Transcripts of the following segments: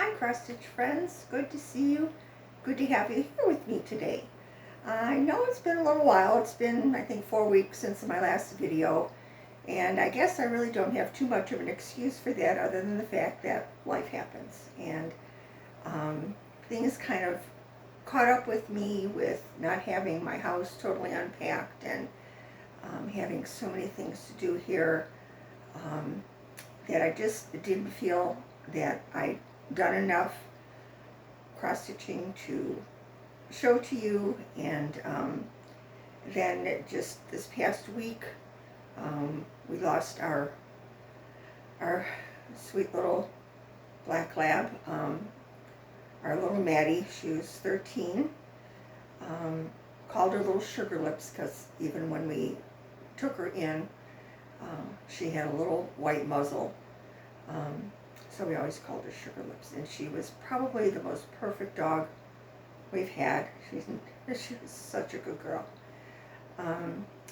Hi, cross stitch friends. Good to see you. Good to have you here with me today. I know it's been a little while. It's been, I think, 4 weeks since my last video. And I guess I really don't have too much of an excuse for that other than the fact that life happens. And things kind of caught up with me with not having my house totally unpacked and having so many things to do here that I just didn't feel that I'd done enough cross-stitching to show to you. And then just this past week we lost our sweet little black lab, our little Maddie. She was 13. Called her little Sugar Lips because even when we took her in, she had a little white muzzle, so we always called her Sugar Lips. And she was probably the most perfect dog we've had. She was such a good girl.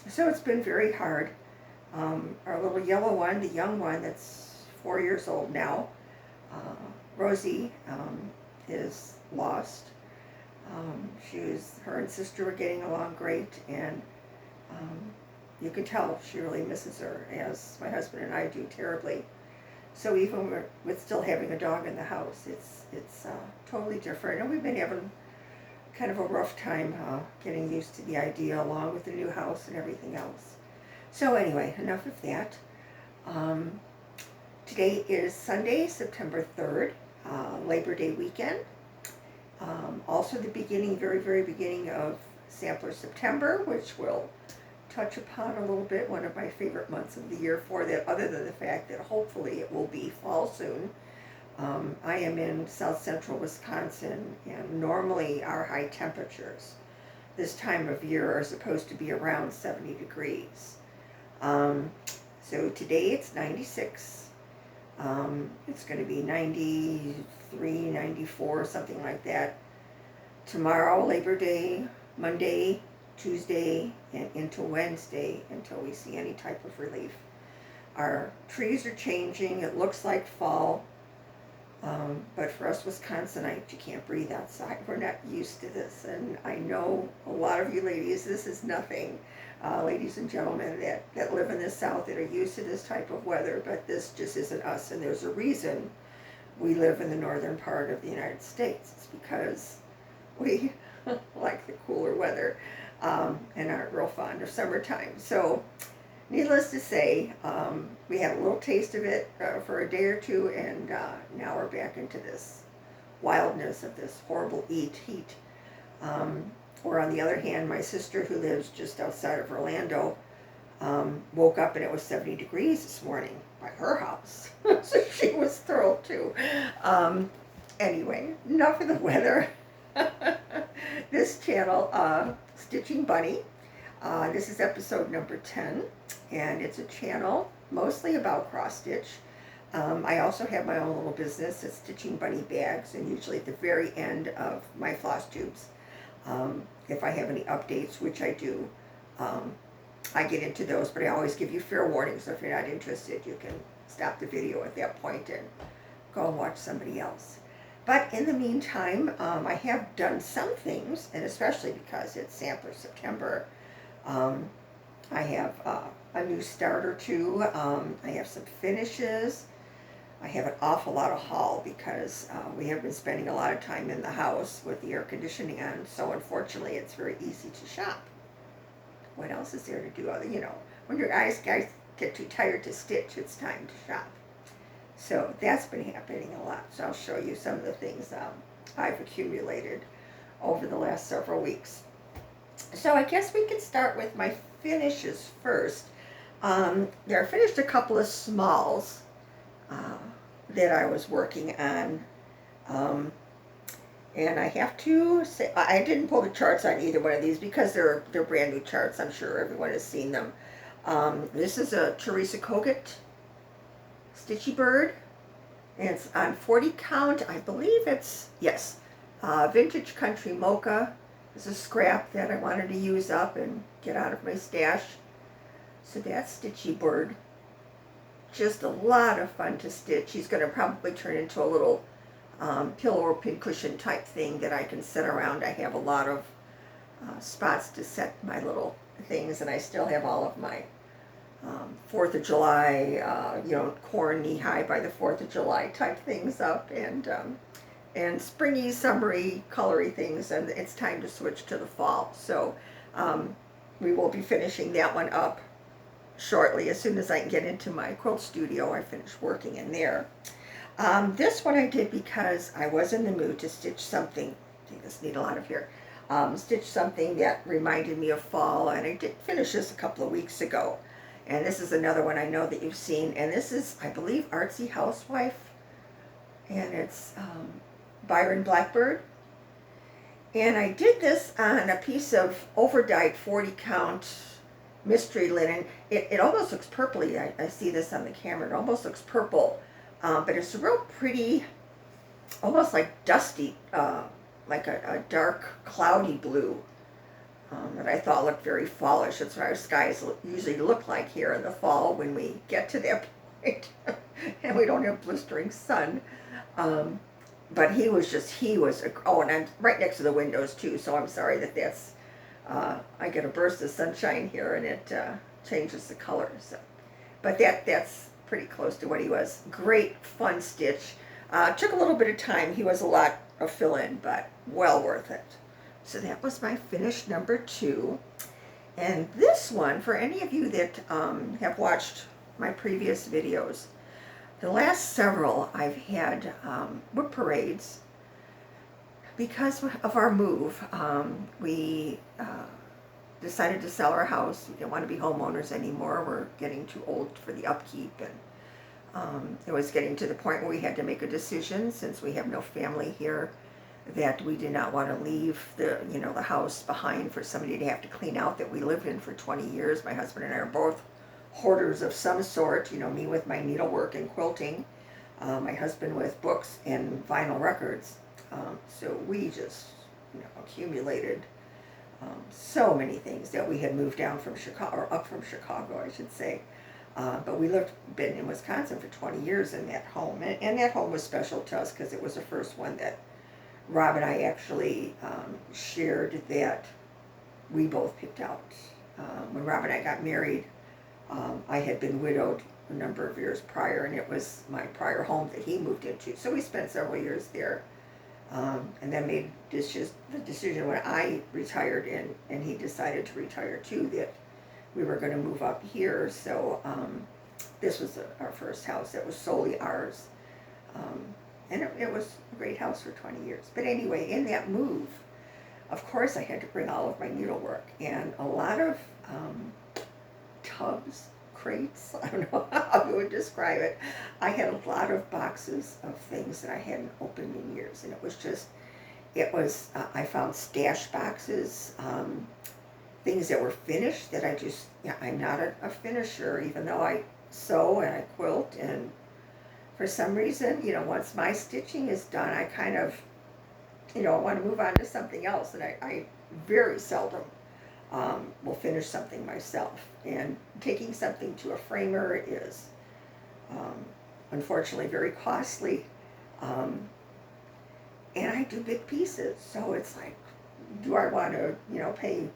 So it's been very hard. Our little yellow one, the young one that's 4 years old now, Rosie, is lost. Her and sister were getting along great, and you can tell she really misses her, as my husband and I do terribly. So even with still having a dog in the house, it's totally different, and we've been having kind of a rough time getting used to the idea, along with the new house and everything else. So anyway, enough of that. Today is Sunday, September 3rd, Labor Day weekend. Also the beginning, very, very beginning of Sampler September, which we'll touch upon a little bit, one of my favorite months of the year for that, other than the fact that hopefully it will be fall soon. I am in south central Wisconsin, and normally our high temperatures this time of year are supposed to be around 70 degrees. So today it's 96. It's going to be 93, 94, something like that. Tomorrow, Labor Day, Monday, Tuesday, and into Wednesday until we see any type of relief. Our trees are changing. It looks like fall. But for us Wisconsinites, you can't breathe outside. We're not used to this. And I know a lot of you ladies, this is nothing. Ladies and gentlemen that live in the South that are used to this type of weather, but this just isn't us. And there's a reason we live in the northern part of the United States. It's because we like the cooler weather and aren't real fond of summertime. So needless to say, we had a little taste of it for a day or two, and now we're back into this wildness of this horrible heat. Or on the other hand, my sister, who lives just outside of Orlando, woke up and it was 70 degrees this morning by her house. So she was thrilled too. Anyway, enough of the weather. This channel, Stitching Bunny, this is episode number 10, and it's a channel mostly about cross stitch. I also have my own little business. It's Stitching Bunny Bags, and usually at the very end of my Flosstubes, if I have any updates, which I do, I get into those, but I always give you fair warning, so if you're not interested, you can stop the video at that point and go and watch somebody else. But in the meantime, I have done some things, and especially because it's Sampler September, I have a new start or two. I have some finishes. I have an awful lot of haul because we have been spending a lot of time in the house with the air conditioning on, so unfortunately it's very easy to shop. What else is there to do? Other, when your guys get too tired to stitch, it's time to shop. So that's been happening a lot. So I'll show you some of the things I've accumulated over the last several weeks. So I guess we can start with my finishes first. There I finished a couple of smalls that I was working on. And I have to say, I didn't pull the charts on either one of these because they're brand new charts. I'm sure everyone has seen them. This is a Teresa Kogut Stitchy Bird, and it's on 40 count. I believe it's, yes, Vintage Country Mocha. It's a scrap that I wanted to use up and get out of my stash. So that's Stitchy Bird. Just a lot of fun to stitch. He's going to probably turn into a little pillow or pincushion type thing that I can sit around. I have a lot of spots to set my little things, and I still have all of my 4th of July, corn knee-high by the 4th of July type things up, and springy, summery, colory things, and it's time to switch to the fall. So we will be finishing that one up shortly. As soon as I can get into my quilt studio, I finish working in there. This one I did because I was in the mood to stitch something. Take this needle out of here. Stitch something that reminded me of fall, and I did finish this a couple of weeks ago. And this is another one I know that you've seen, and this is, I believe, Artsy Housewife, and it's Byron Blackbird. And I did this on a piece of overdyed 40 count mystery linen. It almost looks purpley. I see this on the camera. It almost looks purple, but it's a real pretty, almost like dusty, like a dark cloudy blue that I thought looked very fallish. That's what our skies usually look like here in the fall when we get to that point and we don't have blistering sun. But he was, and I'm right next to the windows too, so I'm sorry that that's, I get a burst of sunshine here and it changes the color. So. But that's pretty close to what he was. Great, fun stitch. Took a little bit of time. He was a lot of fill-in, but well worth it. So that was my finish number 2. And this one, for any of you that have watched my previous videos, the last several I've had whip parades because of our move. We decided to sell our house. We didn't want to be homeowners anymore. We're getting too old for the upkeep, and it was getting to the point where we had to make a decision, since we have no family here, that we did not want to leave the house behind for somebody to have to clean out that we lived in for 20 years. My husband and I are both hoarders of some sort, me with my needlework and quilting, my husband with books and vinyl records. So we just accumulated so many things that we had moved down from Chicago, or up from Chicago, I should say. But we been in Wisconsin for 20 years in that home, and that home was special to us because it was the first one that Rob and I actually shared, that we both picked out. When Rob and I got married, I had been widowed a number of years prior, and it was my prior home that he moved into. So we spent several years there, and then made the decision when I retired and he decided to retire too, that we were going to move up here. So this was our first house that was solely ours. And it was a great house for 20 years. But anyway, in that move, of course, I had to bring all of my needlework and a lot of tubs, crates, I don't know how you would describe it. I had a lot of boxes of things that I hadn't opened in years. And I found stash boxes, things that were finished that I'm not a finisher, even though I sew and I quilt, and for some reason, once my stitching is done, I kind of, want to move on to something else, and I very seldom will finish something myself. And taking something to a framer is, unfortunately, very costly, and I do big pieces, so it's like, do I want to, pay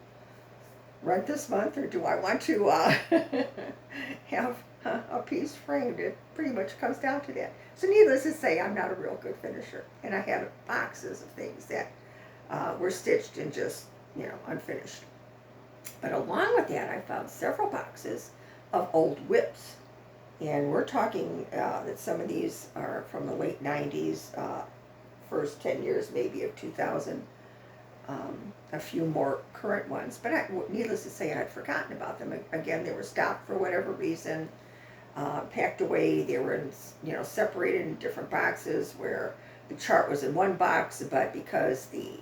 rent this month, or do I want to have a piece framed? It pretty much comes down to that. So needless to say, I'm not a real good finisher, and I have boxes of things that were stitched and just unfinished. But along with that, I found several boxes of old whips, and we're talking that some of these are from the late 90s, first 10 years maybe of 2000. A few more current ones, but needless to say, I had forgotten about them. Again, they were stopped for whatever reason, packed away. They were separated in different boxes where the chart was in one box, but because the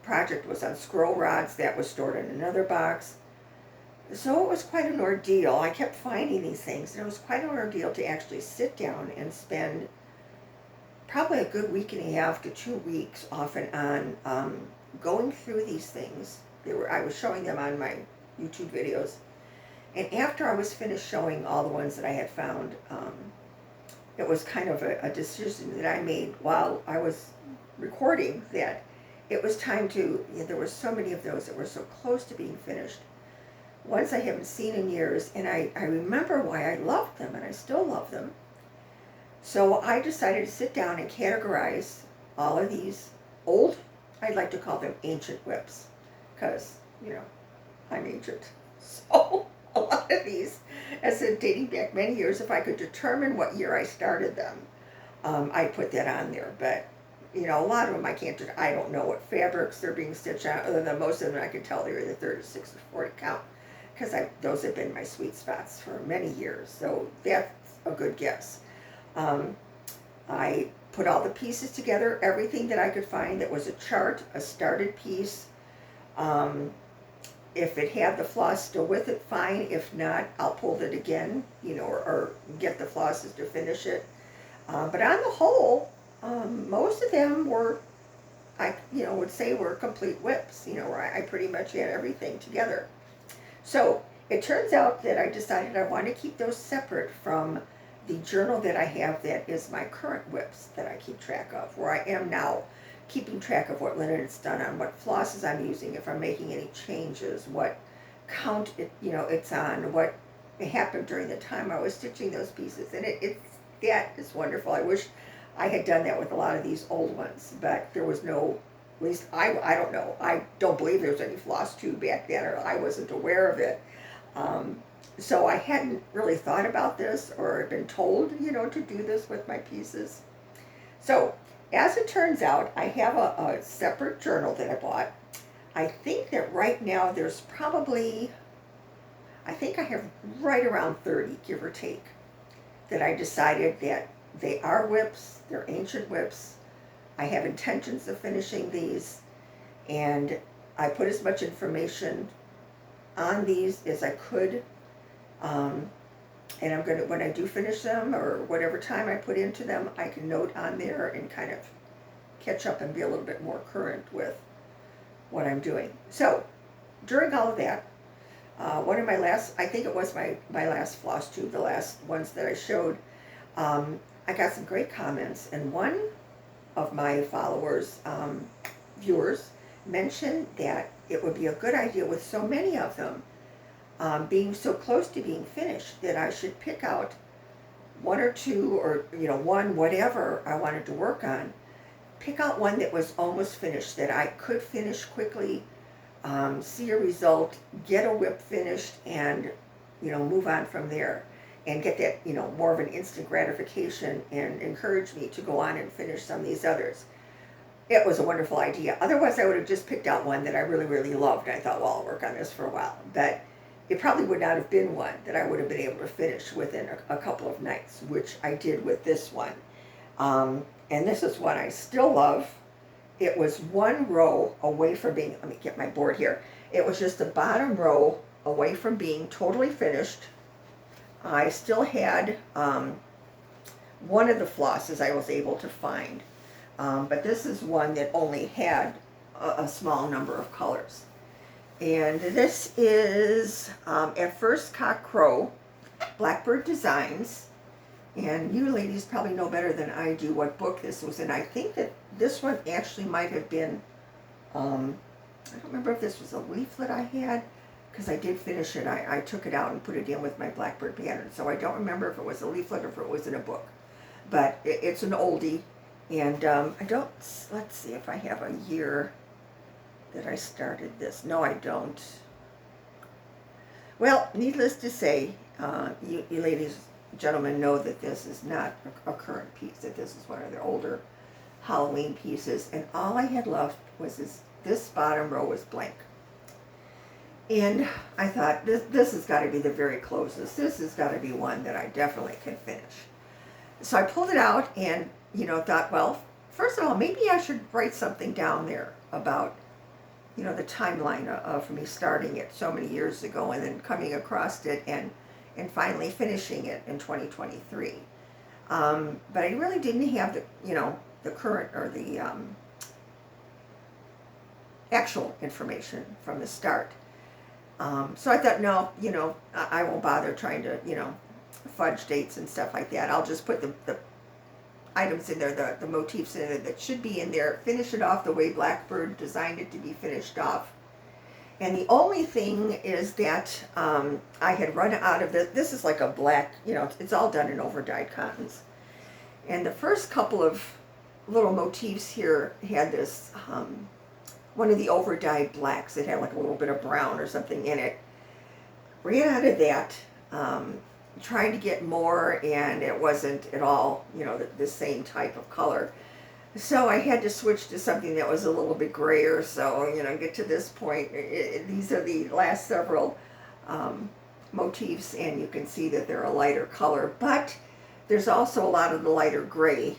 project was on scroll rods, that was stored in another box. So it was quite an ordeal. I kept finding these things, and it was quite an ordeal to actually sit down and spend probably a good week and a half to 2 weeks off and on, going through these things. I was showing them on my YouTube videos, and after I was finished showing all the ones that I had found, it was kind of a decision that I made while I was recording, that it was time to, there were so many of those that were so close to being finished. Ones I haven't seen in years, and I remember why I loved them, and I still love them. So I decided to sit down and categorize all of these old, I'd like to call them ancient whips, because, I'm ancient. So a lot of these, as I said, dating back many years, if I could determine what year I started them, I'd put that on there. But, a lot of them I don't know what fabrics they're being stitched on, other than most of them I can tell they're either 36 or 40 count, because those have been my sweet spots for many years. So that's a good guess. I put all the pieces together, everything that I could find that was a chart, a started piece. If it had the floss still with it, fine. If not, I'll pull it again, or get the flosses to finish it. But on the whole, most of them were, I would say were complete whips, where I pretty much had everything together. So it turns out that I decided I want to keep those separate from the journal that I have that is my current whips that I keep track of, where I am now keeping track of what linen it's done on, what flosses I'm using, if I'm making any changes, what count it's on, what happened during the time I was stitching those pieces. And that is wonderful. I wish I had done that with a lot of these old ones, but there was no, at least I don't know. I don't believe there was any Flosstube back then, or I wasn't aware of it. So I hadn't really thought about this or been told, to do this with my pieces. So as it turns out, I have a separate journal that I bought. I think that right now there's probably, I think I have right around 30, give or take, that I decided that they are whips, they're ancient whips. I have intentions of finishing these, and I put as much information on these as I could. And I'm going to, when I do finish them, or whatever time I put into them, I can note on there and kind of catch up and be a little bit more current with what I'm doing. So during all of that, one of my last, I think it was my last Flosstube, the last ones that I showed, I got some great comments, and one of my followers, viewers, mentioned that it would be a good idea with so many of them being so close to being finished, that I should pick out one or two, or one, whatever I wanted to work on, pick out one that was almost finished, that I could finish quickly, see a result, get a whip finished, and move on from there, and get that more of an instant gratification, and encourage me to go on and finish some of these others. It was a wonderful idea. Otherwise I would have just picked out one that I really, really loved. I thought, well, I'll work on this for a while. But it probably would not have been one that I would have been able to finish within a couple of nights, which I did with this one. And this is one I still love. It was one row away from being, let me get my board here. It was just the bottom row away from being totally finished. I still had one of the flosses I was able to find. But this is one that only had a small number of colors. And this is, at First Cock Crow, Blackbird Designs. And you ladies probably know better than I do what book this was in. I think that this one actually might have been, I don't remember if this was a leaflet I had, because I did finish it. I took it out and put it in with my Blackbird pattern. So I don't remember if it was a leaflet or if it was in a book. But it's an oldie. And I don't, let's see if I have a year that I started this. No, I don't. Well, needless to say, you ladies, gentlemen, know that this is not a current piece, that this is one of their older Halloween pieces. And all I had left was this bottom row was blank. And I thought, this has got to be the very closest. This has got to be one that I definitely can finish. So I pulled it out and thought, well, first of all, maybe I should write something down there about, the timeline of me starting it so many years ago and then coming across it and finally finishing it in 2023. But I really didn't have the current or the actual information from the start. So I thought, no, I won't bother trying to, fudge dates and stuff like that. I'll just put the items in there, the motifs in there that should be in there. Finish it off the way Blackbird designed it to be finished off. And the only thing is that I had run out of this. This is like a black, you know, it's all done in over-dyed cottons. And the first couple of little motifs here had this, one of the over-dyed blacks. It had like a little bit of brown or something in it. Ran out of that, trying to get more, and it wasn't at all, you know, the same type of color. So I had to switch to something that was a little bit grayer. So, you know, get to this point, these are the last several motifs, and you can see that they're a lighter color, but there's also a lot of the lighter gray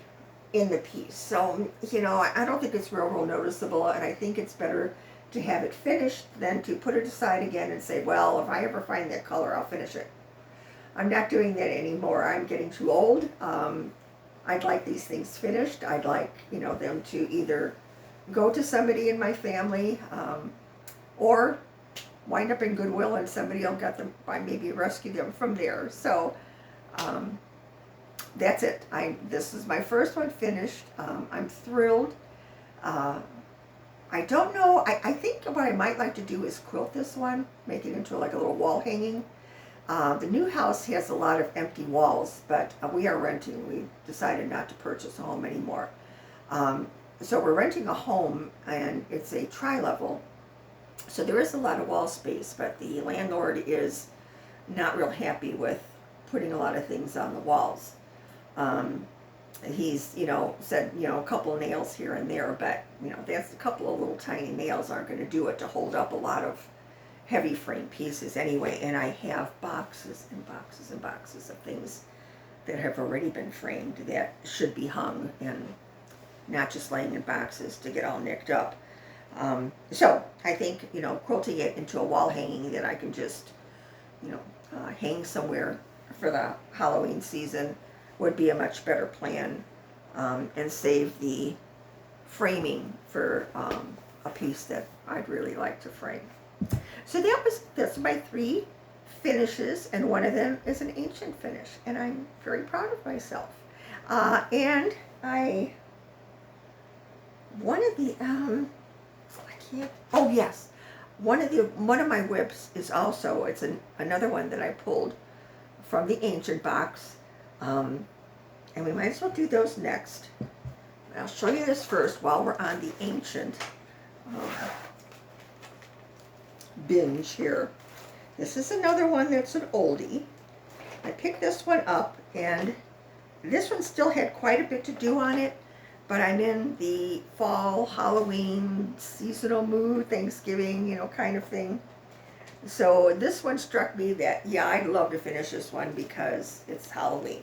in the piece. So, you know, I don't think it's real noticeable, and I think it's better to have it finished than to put it aside again and say, well, if I ever find that color, I'll finish it. I'm not doing that anymore. I'm getting too old. I'd like these things finished. I'd like, you know, them to either go to somebody in my family, or wind up in Goodwill and somebody will get them, I maybe rescue them from there. So that's it. This is my first one finished. I'm thrilled. I don't know, I think what I might like to do is quilt this one, make it into like a little wall hanging. The new house has a lot of empty walls, but we are renting. We decided not to purchase a home anymore. So we're renting a home, and it's a tri-level. So there is a lot of wall space, but the landlord is not real happy with putting a lot of things on the walls. He's, you know, said, you know, a couple of nails here and there, but, you know, that's a couple of little tiny nails aren't going to do it to hold up a lot of heavy frame pieces anyway. And I have boxes and boxes and boxes of things that have already been framed that should be hung and not just laying in boxes to get all nicked up. So I think, you know, quilting it into a wall hanging that I can just, you know, hang somewhere for the Halloween season would be a much better plan, and save the framing for a piece that I'd really like to frame. So that's my 3 finishes, and one of them is an ancient finish, and I'm very proud of myself. And one of the oh yes, one of my whips is also, it's another one that I pulled from the ancient box, and we might as well do those next. I'll show you this first while we're on the ancient binge here. This is another one that's an oldie. I picked this one up, and this one still had quite a bit to do on it, but I'm in the fall, Halloween, seasonal mood, Thanksgiving, you know, kind of thing. So this one struck me that, yeah, I'd love to finish this one because it's Halloween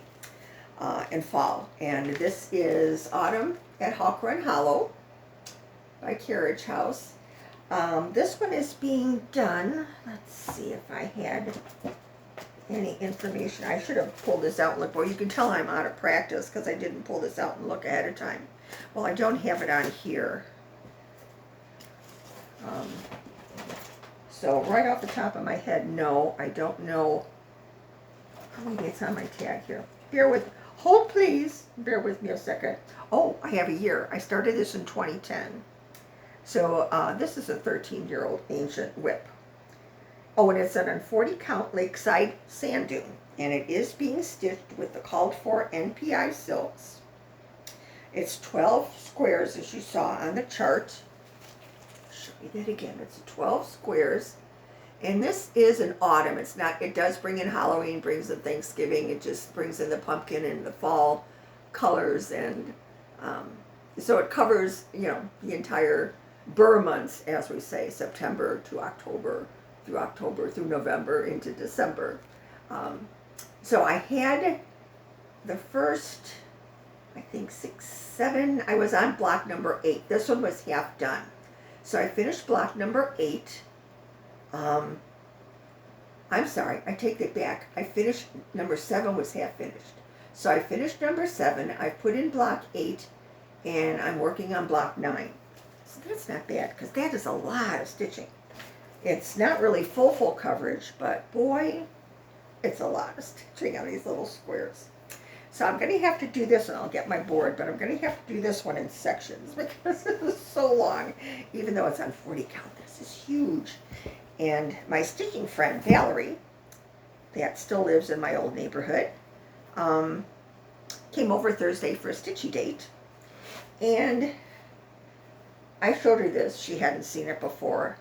and fall. And this is Autumn at Hawk Run Hollow by Carriage House. This one is being done, let's see if I had any information. I should have pulled this out and looked. Well, you can tell I'm out of practice because I didn't pull this out and look ahead of time. Well, I don't have it on here. So right off the top of my head, no, I don't know. Oh, maybe it's on my tag here. Hold please, bear with me a second. Oh, I have a year. I started this in 2010. So this is a 13-year-old ancient whip. Oh, and it's an 40 count lakeside sand dune, and it is being stitched with the called for NPI silks. It's 12 squares, as you saw on the chart. Show me that again. It's 12 squares, and this is an autumn. It's not. It does bring in Halloween, brings in Thanksgiving. It just brings in the pumpkin and the fall colors, and so it covers, you know, the entire Burr months, as we say, September to October, through November into December. So I had the first, I think 6, 7, I was on block number 8. This one was half done. So I finished block number 8. I'm sorry, I take that back. I finished, number 7 was half finished. So I finished number 7, I put in block 8, and I'm working on block 9. So that's not bad, because that is a lot of stitching. It's not really full coverage, but boy, it's a lot of stitching on these little squares. So I'm going to have to do this, and I'll get my board, but I'm going to have to do this one in sections because this is so long, even though it's on 40 count. This is huge. And my stitching friend, Valerie, that still lives in my old neighborhood, came over Thursday for a stitchy date. And I showed her this. She hadn't seen it before.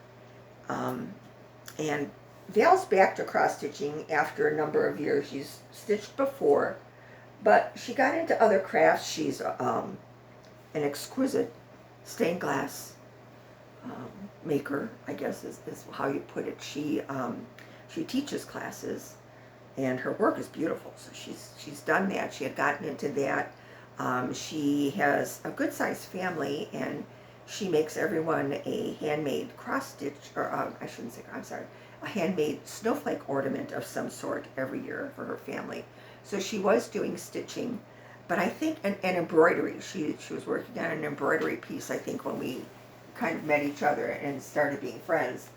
And Val's back to cross-stitching after a number of years. She's stitched before, but she got into other crafts. She's an exquisite stained glass maker, I guess is how you put it. She teaches classes, and her work is beautiful. So she's done that. She had gotten into that. She has a good-sized family, and she makes everyone a handmade cross-stitch, or I shouldn't say, I'm sorry, a handmade snowflake ornament of some sort every year for her family. So she was doing stitching, but I think, and embroidery. She was working on an embroidery piece, I think, when we kind of met each other and started being friends.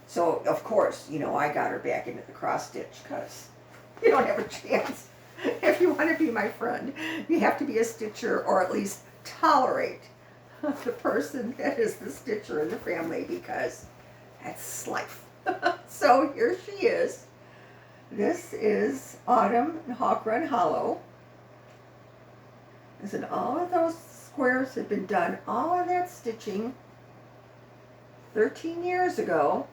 So, of course, you know, I got her back into the cross-stitch because you don't have a chance. If you want to be my friend, you have to be a stitcher, or at least tolerate the person that is the stitcher in the family, because that's life. So here she is. This is Autumn in Hawk Run Hollow. Listen, all of those squares have been done, all of that stitching 13 years ago.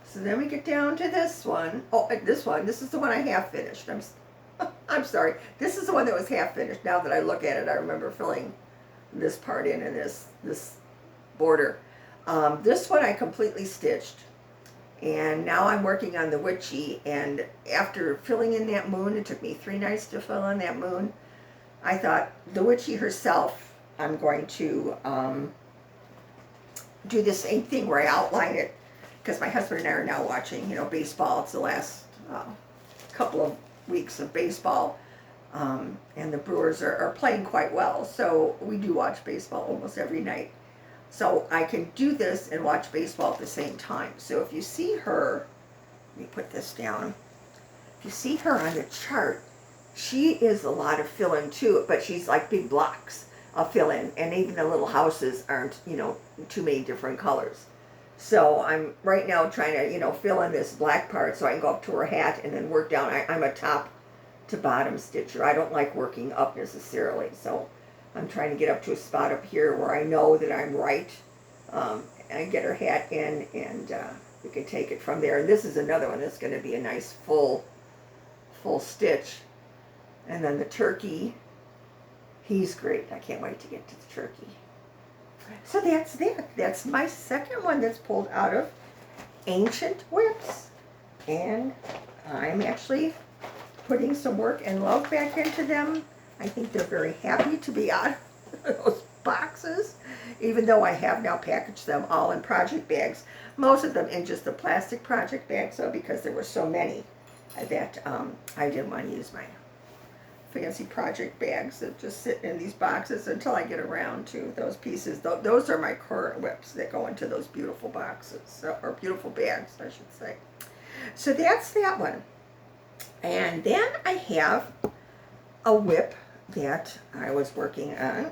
So then we get down to this one. Oh, this is the one I half finished. I'm sorry. This is the one that was half finished. Now that I look at it, I remember filling this part in and this border. This one I completely stitched. And now I'm working on the witchy, and after filling in that moon, it took me 3 nights to fill in that moon, I thought the witchy herself, I'm going to do the same thing where I outline it, because my husband and I are now watching, baseball. It's the last couple of weeks of baseball, and the Brewers are playing quite well, so we do watch baseball almost every night. So I can do this and watch baseball at the same time. So if you see her, let me put this down. If you see her on the chart, she is a lot of fill-in too, but she's like big blocks of fill-in, and even the little houses aren't, too many different colors. So I'm right now trying to, fill in this black part so I can go up to her hat and then work down. I'm a top to bottom stitcher. I don't like working up necessarily, so I'm trying to get up to a spot up here where I know that I'm right, and get her hat in, and we can take it from there. And this is another one that's going to be a nice full stitch. And then the turkey, he's great. I can't wait to get to the turkey. So that's that. That's my second one that's pulled out of Ancient Whips. And I'm actually putting some work and love back into them. I think they're very happy to be out of those boxes, even though I have now packaged them all in project bags. Most of them in just the plastic project bags, though, because there were so many that I didn't want to use my fancy project bags that just sit in these boxes until I get around to those pieces. Those are my current whips that go into those beautiful boxes, or beautiful bags, I should say. So that's that one. And then I have a whip that I was working on.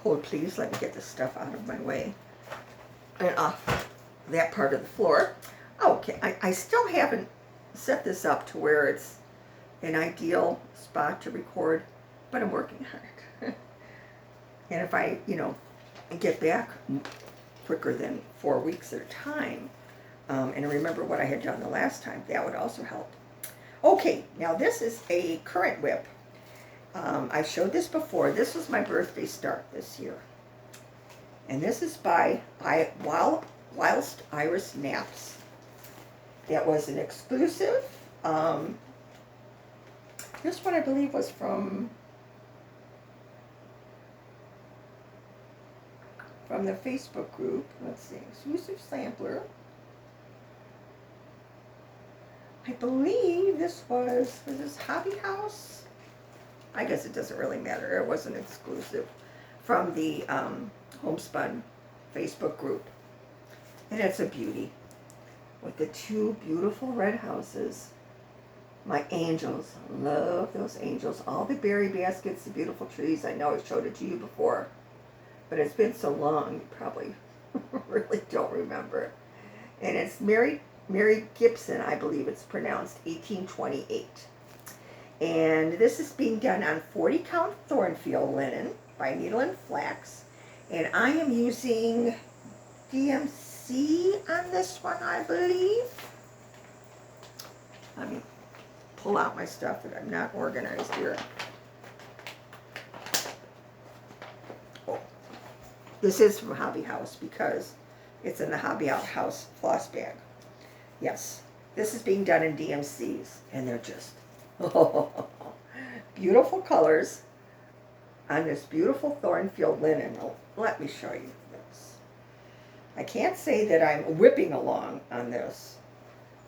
Hold please, let me get this stuff out of my way and off that part of the floor. Okay, I still haven't set this up to where it's an ideal spot to record, but I'm working on it. And if I, get back quicker than 4 weeks at a time, and remember what I had done the last time, that would also help. Okay, now this is a current whip. I showed this before. This was my birthday start this year. And this is by Whilst Iris Naps. That was an exclusive. This one I believe was from the Facebook group. Let's see, exclusive sampler. I believe this was this Hobby House? I guess it doesn't really matter. It wasn't exclusive. From the Homespun Facebook group. And it's a beauty. With the 2 beautiful red houses. My angels, love those angels. All the berry baskets, the beautiful trees. I know I showed it to you before, but it's been so long, you probably really don't remember. And it's Mary Gibson, I believe it's pronounced, 1828. And this is being done on 40 count Thornfield linen by Needle and Flax. And I am using DMC on this one, I believe. Let me pull out my stuff that I'm not organized here. Oh, this is from Hobby House because it's in the Hobby House floss bag. Yes, this is being done in DMCs, and they're just beautiful colors on this beautiful Thornfield linen. Oh, let me show you this. I can't say that I'm whipping along on this,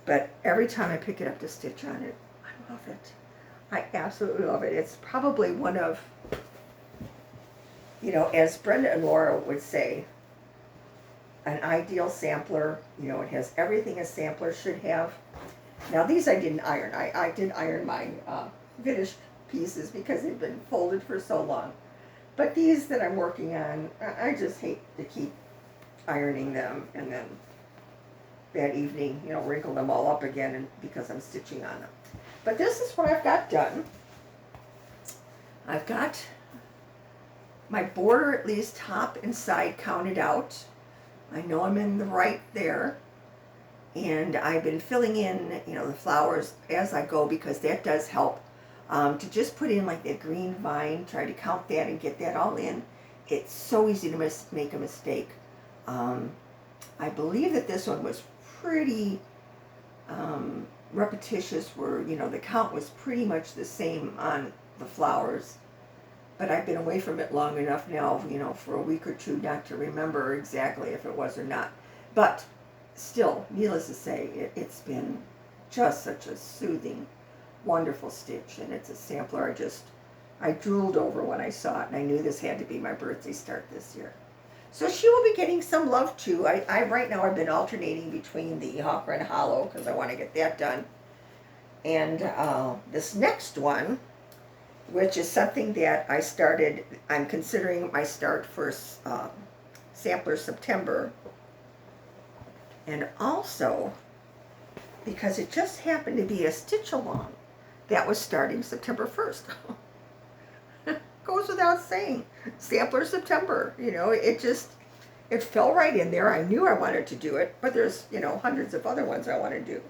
but every time I pick it up to stitch on it, I love it. I absolutely love it. It's probably one of, you know, as Brenda and Laura would say, an ideal sampler. You know, it has everything a sampler should have. Now these I didn't iron. I did iron my finished pieces because they've been folded for so long. But these that I'm working on, I just hate to keep ironing them and then that evening, you know, wrinkle them all up again and because I'm stitching on them. But this is what I've got done. I've got my border at least top and side counted out. I know I'm in the right there. And I've been filling in, you know, the flowers as I go because that does help. To just put in like that green vine, try to count that and get that all in. It's so easy to make a mistake. I believe that this one was pretty repetitious where, you know, the count was pretty much the same on the flowers. But I've been away from it long enough now, you know, for a week or two not to remember exactly if it was or not. But still, needless to say, it's been just such a soothing, wonderful stitch. And it's a sampler I drooled over when I saw it. And I knew this had to be my birthday start this year. So she will be getting some love too. I right now I've been alternating between the Hawk Run Hollow because I want to get that done. And this next one, which is something that I'm considering my start for sampler September. And also, because it just happened to be a stitch along that was starting September 1st. Goes without saying, sampler September, you know, it fell right in there. I knew I wanted to do it, but there's, you know, hundreds of other ones I want to do.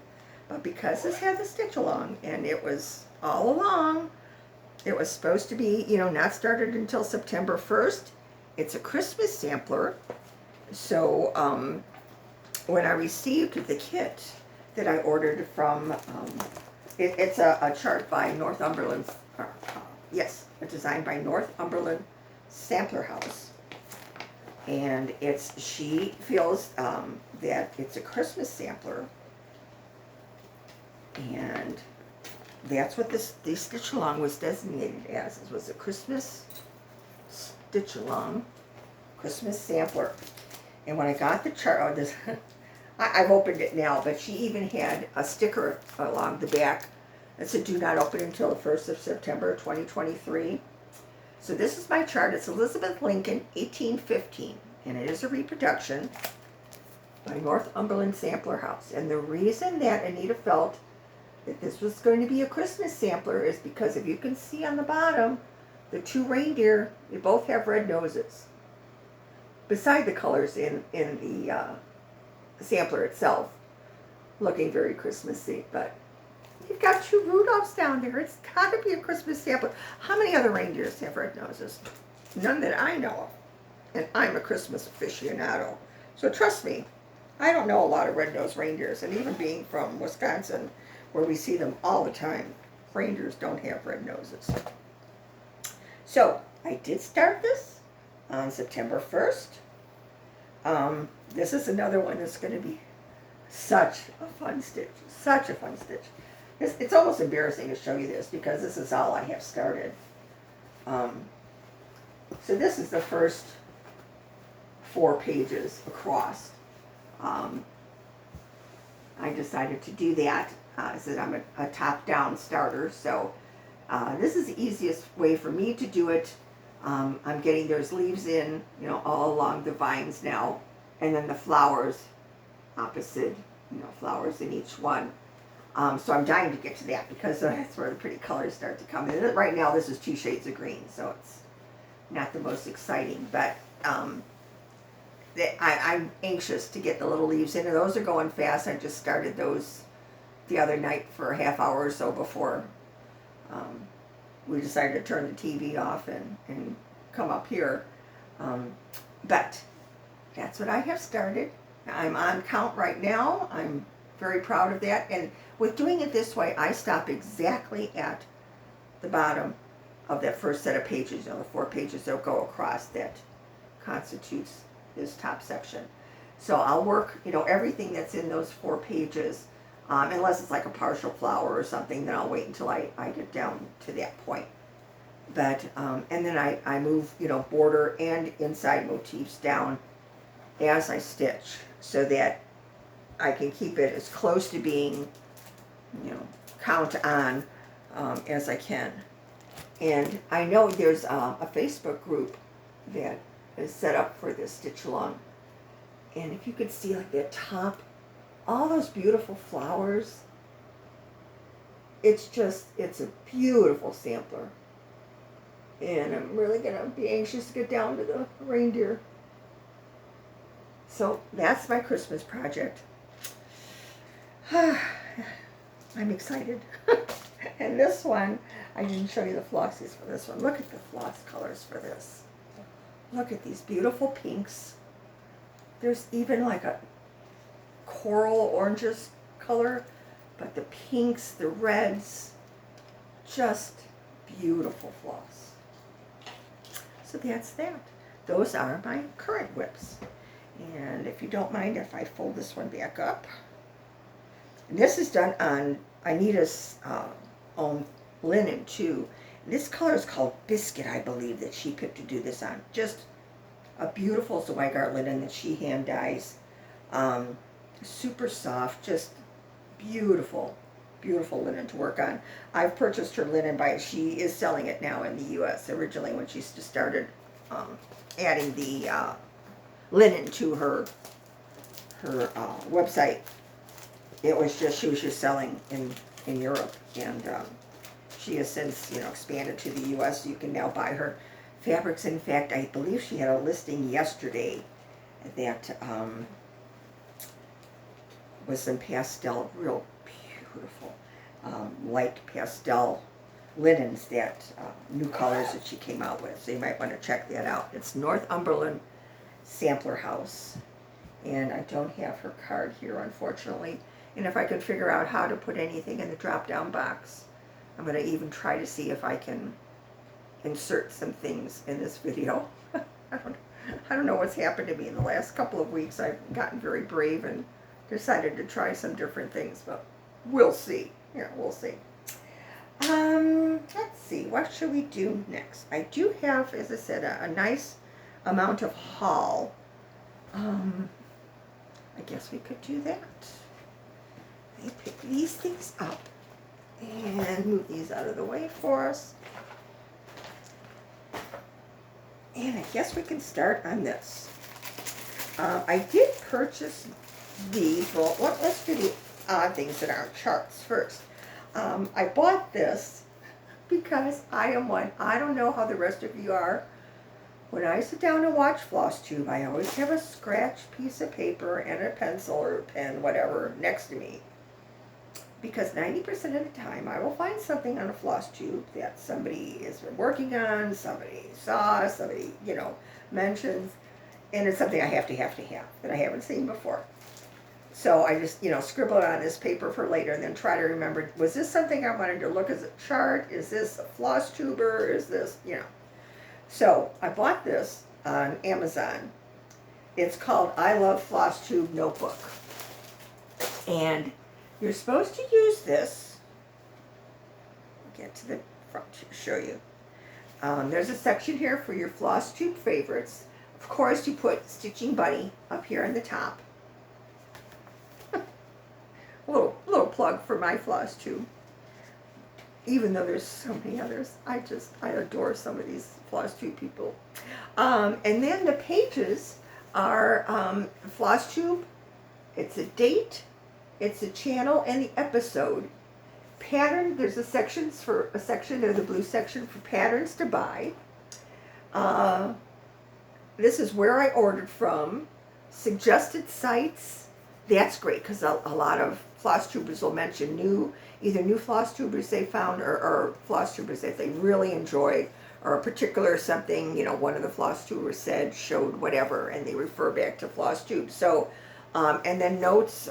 But because this had the stitch along, and it was all along, it was supposed to be, you know, not started until September 1st. It's a Christmas sampler. So when I received the kit that I ordered from, it's a chart by Northumberland, yes, designed by Northumberland Sampler House. And she feels that it's a Christmas sampler. And that's what this stitch along was designated as. It was a Christmas stitch along, Christmas sampler. And when I got the chart, I've opened it now, but she even had a sticker along the back that said do not open until the 1st of September 2023. So this is my chart. It's Elizabeth Lincoln 1815, and it is a reproduction by Northumberland Sampler House. And the reason that Anita felt that this was going to be a Christmas sampler is because if you can see on the bottom, the two reindeer, they both have red noses. Beside the colors in the sampler itself, looking very Christmassy, but you've got two Rudolphs down there. It's got to be a Christmas sampler. How many other reindeers have red noses? None that I know of. And I'm a Christmas aficionado. So trust me, I don't know a lot of red-nosed reindeers. And even being from Wisconsin, where we see them all the time, reindeers don't have red noses. So I did start this on September 1st. This is another one that's going to be such a fun stitch. Such a fun stitch. It's almost embarrassing to show you this because this is all I have started. So this is the first 4 pages across. I decided to do that said I'm a top-down starter, so this is the easiest way for me to do it. I'm getting those leaves in, you know, all along the vines now, and then the flowers opposite, you know, flowers in each one. So I'm dying to get to that because that's where the pretty colors start to come in. Right now this is 2 shades of green, so it's not the most exciting, but I'm anxious to get the little leaves in, and those are going fast. I just started those the other night for a half hour or so before we decided to turn the TV off and come up here. But that's what I have started. I'm on count right now. I'm very proud of that. And with doing it this way, I stop exactly at the bottom of that first set of pages, you know, the 4 pages that go across that constitutes this top section. So I'll work, you know, everything that's in those 4 pages, unless it's like a partial flower or something, then I'll wait until I get down to that point. But, and then I move, you know, border and inside motifs down as I stitch so that I can keep it as close to being, you know, count on as I can. And I know there's a Facebook group that is set up for this stitch along. And if you could see like that top, all those beautiful flowers, it's a beautiful sampler. And I'm really gonna be anxious to get down to the reindeer. So that's my Christmas project. I'm excited. And this one, I didn't show you the flossies for this one. Look at the floss colors for this. Look at these beautiful pinks. There's even like a coral oranges color, but the pinks, the reds, just beautiful floss. So that's that. Those are my current whips. And if you don't mind if I fold this one back up. And this is done on Anita's own linen too. And this color is called Biscuit, I believe, that she picked to do this on. Just a beautiful Zweigart linen that she hand dyes. Super soft, just beautiful, beautiful linen to work on. I've purchased her linen she is selling it now in the U.S. Originally when she just started adding the linen to her website, it was just, she was just selling in Europe, and she has since, you know, expanded to the U.S. so you can now buy her fabrics. In fact, I believe she had a listing yesterday that was some pastel, real beautiful light pastel linens, that new colors that she came out with. So you might want to check that out. It's Northumberland Sampler House, and I don't have her card here, unfortunately. And if I could figure out how to put anything in the drop-down box, I'm going to even try to see if I can insert some things in this video. I don't know what's happened to me in the last couple of weeks. I've gotten very brave and decided to try some different things, but we'll see. Yeah, we'll see. Let's see, what should we do next? I do have, as I said, a nice amount of haul. I guess we could do that. I pick these things up and move these out of the way for us. And I guess we can start on this. I did purchase these. Well, let's do the odd things that aren't charts first. I bought this because I am one. I don't know how the rest of you are. When I sit down to watch Flosstube, I always have a scratched piece of paper and a pencil or a pen, whatever, next to me. Because 90% of the time, I will find something on a Flosstube that somebody has been working on, somebody saw, somebody, you know, mentions, and it's something I have to have that I haven't seen before. So I just, you know, scribble it on this paper for later and then try to remember, was this something I wanted to look as a chart? Is this a Flosstuber? Is this, you know. So I bought this on Amazon. It's called I Love Flosstube Notebook. And you're supposed to use this. I'll get to the front to show you. There's a section here for your Flosstube favorites. Of course, you put Stitching Bunny up here in the top. little plug for my Flosstube, even though there's so many others. I adore some of these Flosstube people. And then the pages are Flosstube. It's a date, it's a channel, and the episode. Pattern, there's a section there, the blue section for patterns to buy. This is where I ordered from. Suggested sites. That's great, because a lot of Flosstubers will mention either new Flosstubers they found or Flosstubers that they really enjoyed, or a particular something, one of the Flosstubers said, showed whatever, and they refer back to Flosstube. So, and then notes,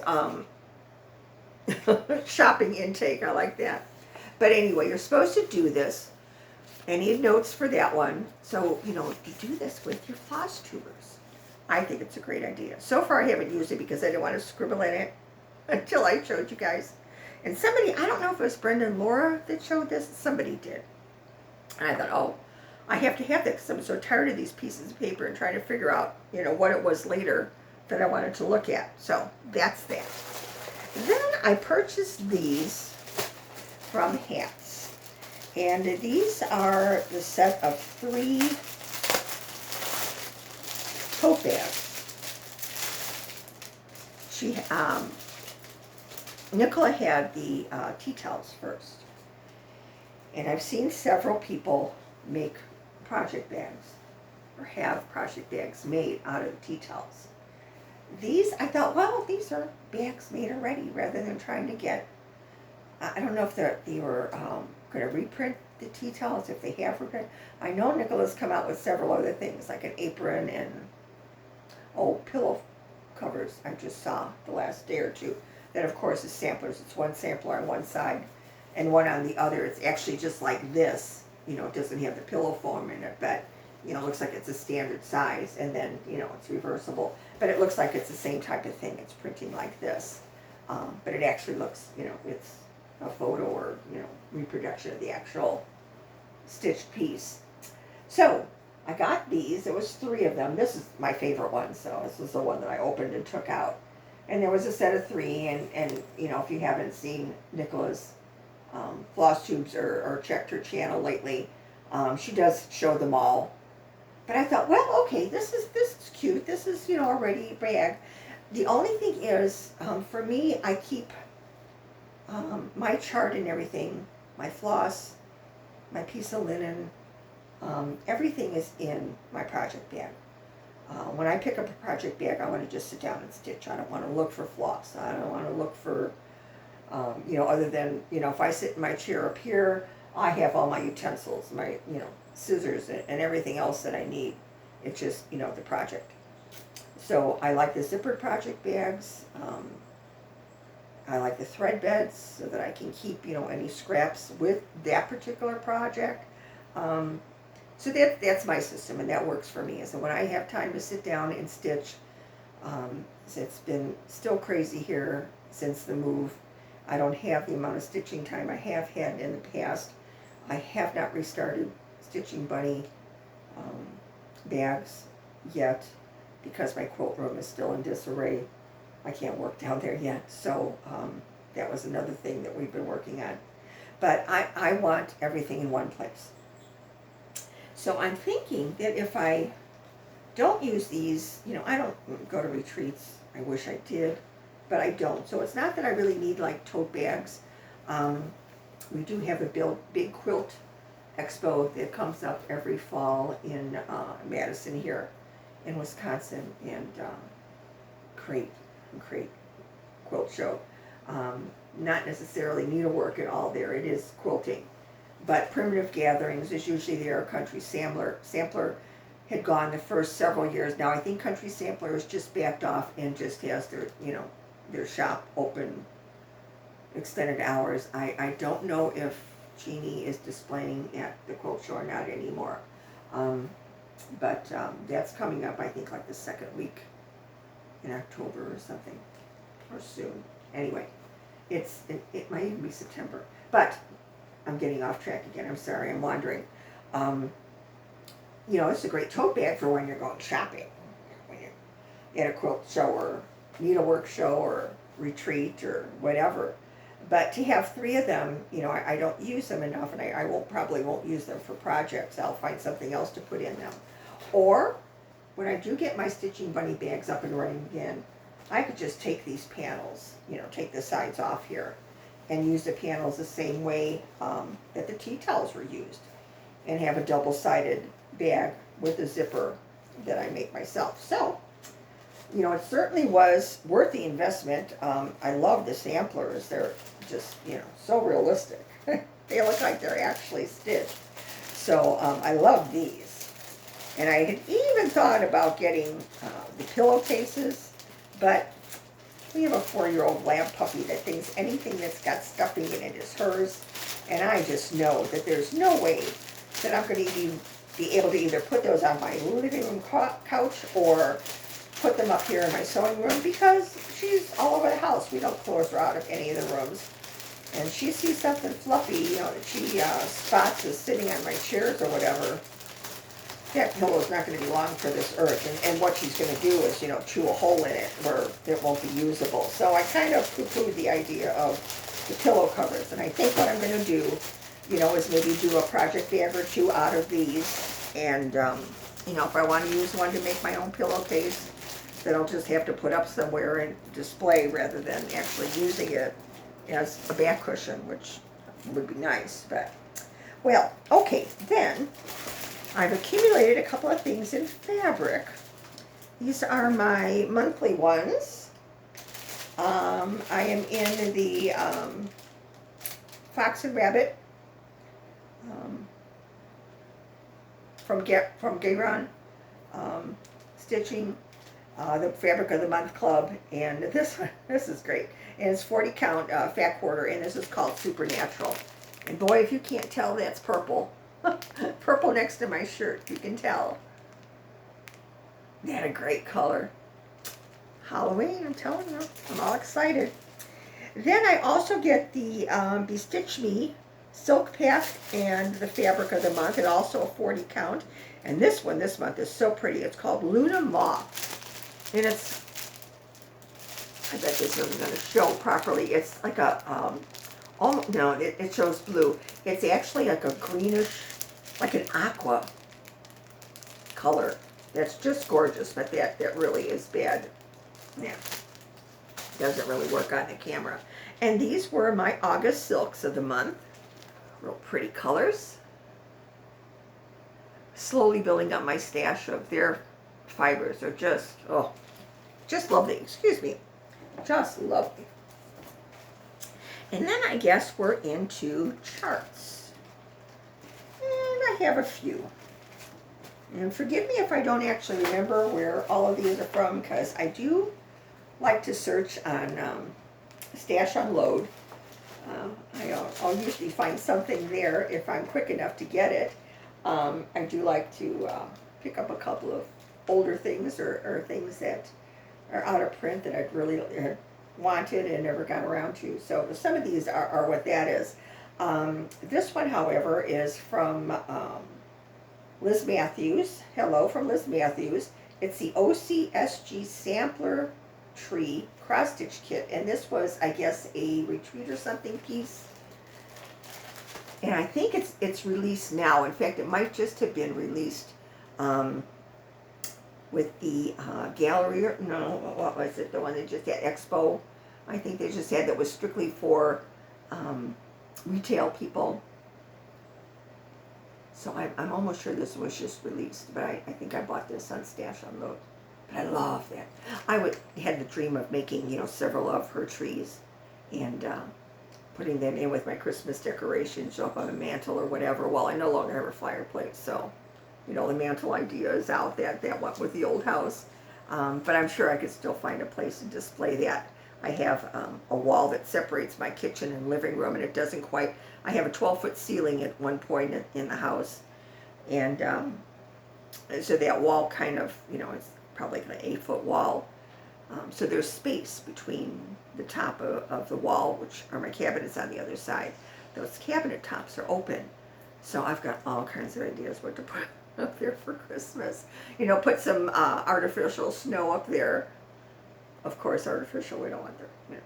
shopping intake, I like that. But anyway, you're supposed to do this. I need notes for that one. So, you do this with your Flosstubers. I think it's a great idea. So far, I haven't used it because I didn't want to scribble in it until I showed you guys. And somebody, I don't know if it was Brenda and Laura that showed this. Somebody did. And I thought, oh, I have to have that because I'm so tired of these pieces of paper and trying to figure out, what it was later that I wanted to look at. So that's that. Then I purchased these from Hats. And these are the set of 3 tote bags. Nicola had the tea towels first. And I've seen several people make project bags or have project bags made out of tea towels. These, I thought, well, these are bags made already, rather than trying to get, I don't know if they were going to reprint the tea towels, if they have reprint. I know Nicola's come out with several other things, like an apron and, pillow covers I just saw the last day or two. That, of course, is samplers. It's one sampler on one side and one on the other. It's actually just like this. It doesn't have the pillow foam in it, but, it looks like it's a standard size, and then, it's reversible. But it looks like it's the same type of thing. It's printing like this. But it actually looks, it's a photo or, reproduction of the actual stitched piece. So, I got these. There was 3 of them. This is my favorite one, so this was the one that I opened and took out. And there was a set of 3, and if you haven't seen Nicola's Flosstubes or checked her channel lately, she does show them all. But I thought, well, okay, this is cute. This is, a ready bag. The only thing is, for me, I keep my chart and everything, my floss, my piece of linen, everything is in my project bag. When I pick up a project bag, I want to just sit down and stitch. I don't want to look for floss. I don't want to look for, other than, if I sit in my chair up here, I have all my utensils, my, scissors and everything else that I need. It's just, the project. So I like the zippered project bags. I like the thread beds so that I can keep, any scraps with that particular project. So that's my system, and that works for me. So when I have time to sit down and stitch, it's been still crazy here since the move. I don't have the amount of stitching time I have had in the past. I have not restarted stitching bunny bags yet because my quilt room is still in disarray. I can't work down there yet, so that was another thing that we've been working on. But I want everything in one place. So I'm thinking that if I don't use these, I don't go to retreats. I wish I did, but I don't. So it's not that I really need like tote bags. We do have a big quilt expo that comes up every fall in Madison here in Wisconsin, and crate quilt show. Not necessarily needlework at all there. It is quilting. But Primitive Gatherings is usually there. Country Sampler had gone the first several years. Now I think Country Sampler has just backed off and just has their shop open extended hours. I don't know if Jeannie is displaying at the quilt show or not anymore. But that's coming up, I think, like the second week in October or something, or soon. Anyway, it might even be September. But I'm getting off track again. I'm sorry, I'm wandering. It's a great tote bag for when you're going shopping, when you're at a quilt show or needlework show or retreat or whatever. But to have 3 of them, I don't use them enough, and I probably won't use them for projects. I'll find something else to put in them. Or when I do get my Stitching Bunny bags up and running again, I could just take these panels, take the sides off here, and use the panels the same way that the tea towels were used, and have a double-sided bag with a zipper that I make myself. So, it certainly was worth the investment. I love the samplers. They're just, so realistic. They look like they're actually stitched. So I love these. And I had even thought about getting the pillowcases, but we have a 4-year-old lab puppy that thinks anything that's got stuffing in it is hers. And I just know that there's no way that I'm going to be able to either put those on my living room couch or put them up here in my sewing room, because she's all over the house. We don't close her out of any of the rooms. And she sees something fluffy, that she spots as sitting on my chairs or whatever. That pillow's not going to be long for this earth. And what she's going to do is, chew a hole in it where it won't be usable. So I kind of poo-pooed the idea of the pillow covers. And I think what I'm going to do, is maybe do a project bag or 2 out of these. And, if I want to use one to make my own pillowcase, that I'll just have to put up somewhere and display rather than actually using it as a back cushion, which would be nice. But, well, okay, then I've accumulated a couple of things in fabric. These are my monthly ones. I am in the Fox and Rabbit from Gayron Stitching. The Fabric of the Month Club, and this is great. And it's 40 count fat quarter, and this is called Supernatural. And boy, if you can't tell, that's purple. Purple next to my shirt, you can tell. That a great color. Halloween, I'm telling you, I'm all excited. Then I also get the Bestitch Me Silk Pack and the Fabric of the Month, and also a 40 count. And this one this month is so pretty. It's called Luna Moth. And it's, I bet this isn't going to show properly. It's like a, no, it shows blue. It's actually like a greenish, like an aqua color. That's just gorgeous, but that really is bad. Yeah, doesn't really work on the camera. And these were my August silks of the month. Real pretty colors. Slowly building up my stash of their fibers. Are just, oh, just lovely. Excuse me. Just lovely. And then I guess we're into charts. And I have a few. And forgive me if I don't actually remember where all of these are from, because I do like to search on Stash Unload. I'll usually find something there if I'm quick enough to get it. I do like to pick up a couple of older things or things that are out of print that I'd really wanted and never got around to. So some of these are what that is. This one, however, is from Liz Matthews. Hello from Liz Matthews. It's the OCSG Sampler Tree Cross Stitch Kit, and this was, I guess, a retreat or something piece. And I think it's released now. In fact, it might just have been released with the gallery. No, what was it? The one that just had Expo. I think they just had that was strictly for retail people. So I'm almost sure this was just released, but I think I bought this on Stash Unload. But I love that. I had the dream of making, several of her trees and putting them in with my Christmas decorations up on a mantle or whatever. Well, I no longer have a fireplace, so, the mantle idea is out. That went with the old house. But I'm sure I could still find a place to display that. I have a wall that separates my kitchen and living room, and it doesn't quite, I have a 12-foot ceiling at one point in the house. And so that wall kind of, it's probably an 8-foot wall. So there's space between the top of the wall, which are my cabinets on the other side. Those cabinet tops are open. So I've got all kinds of ideas what to put up there for Christmas. Put some artificial snow up there. Of course, artificial, we don't want there.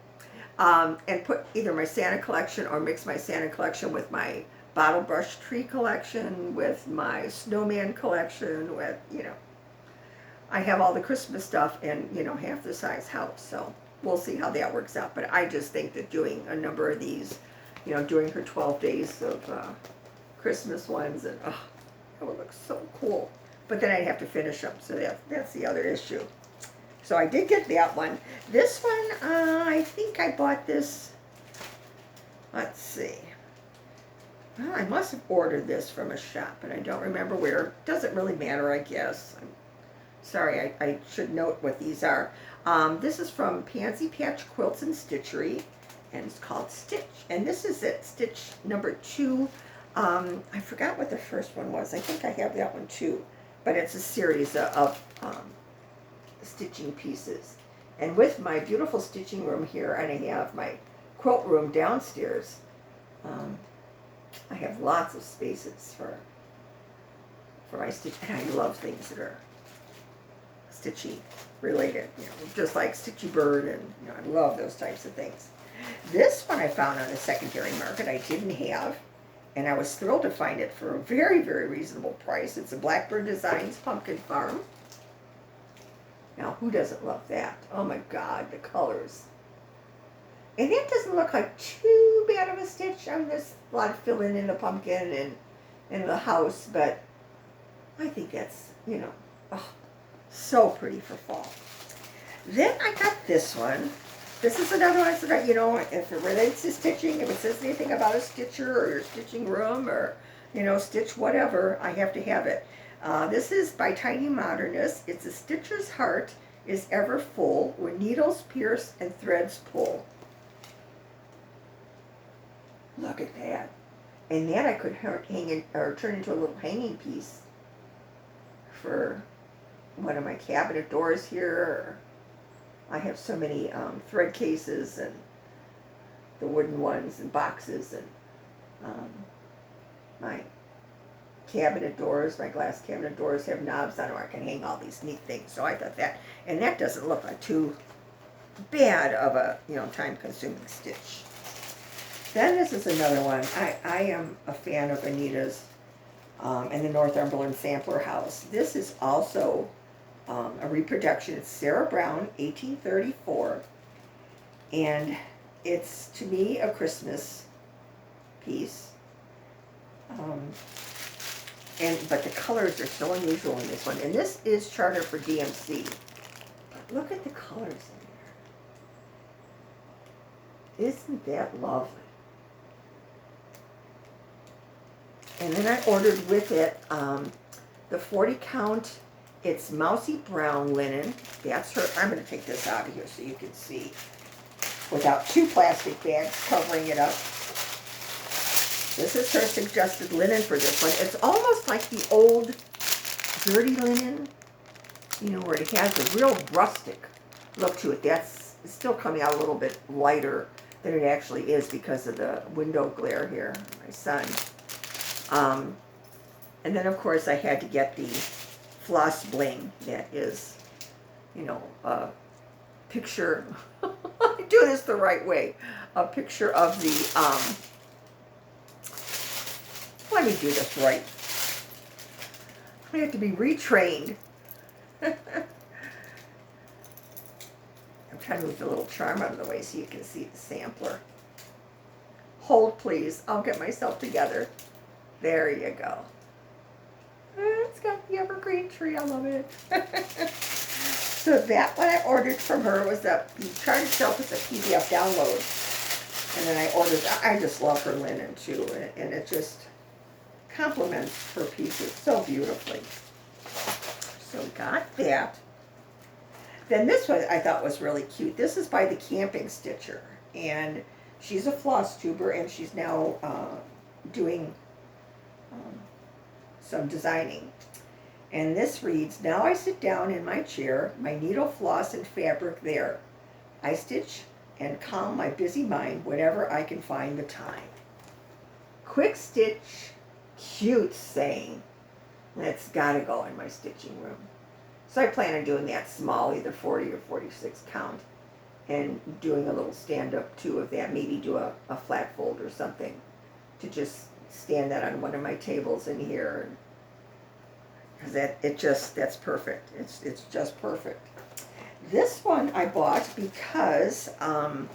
And put either my Santa collection or mix my Santa collection with my bottle brush tree collection, with my snowman collection, with, I have all the Christmas stuff in, half the size house. So we'll see how that works out. But I just think that doing a number of these, doing her 12 days of Christmas ones, and it would look so cool. But then I'd have to finish them, so that's the other issue. So I did get that one. This one, I think I bought this, let's see. Well, I must have ordered this from a shop, and I don't remember where. Doesn't really matter, I guess. I'm sorry, I should note what these are. This is from Pansy Patch Quilts and Stitchery, and it's called Stitch. And this is at Stitch number 2. I forgot what the first one was. I think I have that one too. But it's a series of stitching pieces. And with my beautiful stitching room here, and I have my quilt room downstairs, I have lots of spaces for my stitch. And I love things that are stitchy related, just like Stitchy Bird, and I love those types of things. This one I found on a secondary market. I didn't have, and I was thrilled to find it for a very, very reasonable price. It's a Blackbird Designs Pumpkin Farm. Now, who doesn't love that? Oh my God, the colors. And it doesn't look like too bad of a stitch. I mean, there's a lot of filling in the pumpkin and in the house, but I think that's, so pretty for fall. Then I got this one. This is another one that, if it relates to stitching, if it says anything about a stitcher or your stitching room or, stitch whatever, I have to have it. This is by Tiny Modernist. It's a stitcher's heart is ever full when needles pierce and threads pull. Look at that. And that I could hang in, or turn into a little hanging piece for one of my cabinet doors here. I have so many thread cases and the wooden ones and boxes, and my cabinet doors, my glass cabinet doors have knobs on them where I can hang all these neat things. So I thought that, and that doesn't look like too bad of a, time-consuming stitch. Then this is another one. I am a fan of Anita's in the Northumberland Sampler House. This is also a reproduction. It's Sarah Brown, 1834, and it's, to me, a Christmas piece. But the colors are so unusual in this one. And this is Charter for DMC. But look at the colors in there. Isn't that lovely? And then I ordered with it the 40 count. It's mousy brown linen. That's her. I'm going to take this out of here so you can see without 2 plastic bags covering it up. This is her suggested linen for this one. It's almost like the old dirty linen, where it has a real rustic look to it. That's still coming out a little bit lighter than it actually is because of the window glare here, my son. And then, of course, I had to get the floss bling that is, a picture. I do this the right way. A picture of the, let me do this right. I have to be retrained. I'm trying to move the little charm out of the way so you can see the sampler. Hold, please. I'll get myself together. There you go. It's got the evergreen tree. I love it. So that one I ordered from her was the chart itself is a PDF download. And then I ordered, I just love her linen too. And it just complements her pieces so beautifully. So got that. Then this one I thought was really cute. This is by the Camping Stitcher. And she's a Flosstuber, and she's now doing some designing. And this reads, now I sit down in my chair, my needle, floss, and fabric there. I stitch and calm my busy mind whenever I can find the time. Quick stitch, cute saying. That's gotta go in my stitching room. So I plan on doing that small, either 40 or 46 count. and doing a little stand-up too of that, maybe do a flat fold or something to just stand that on one of my tables in here, because that's perfect. It's just perfect. This one I bought because I'm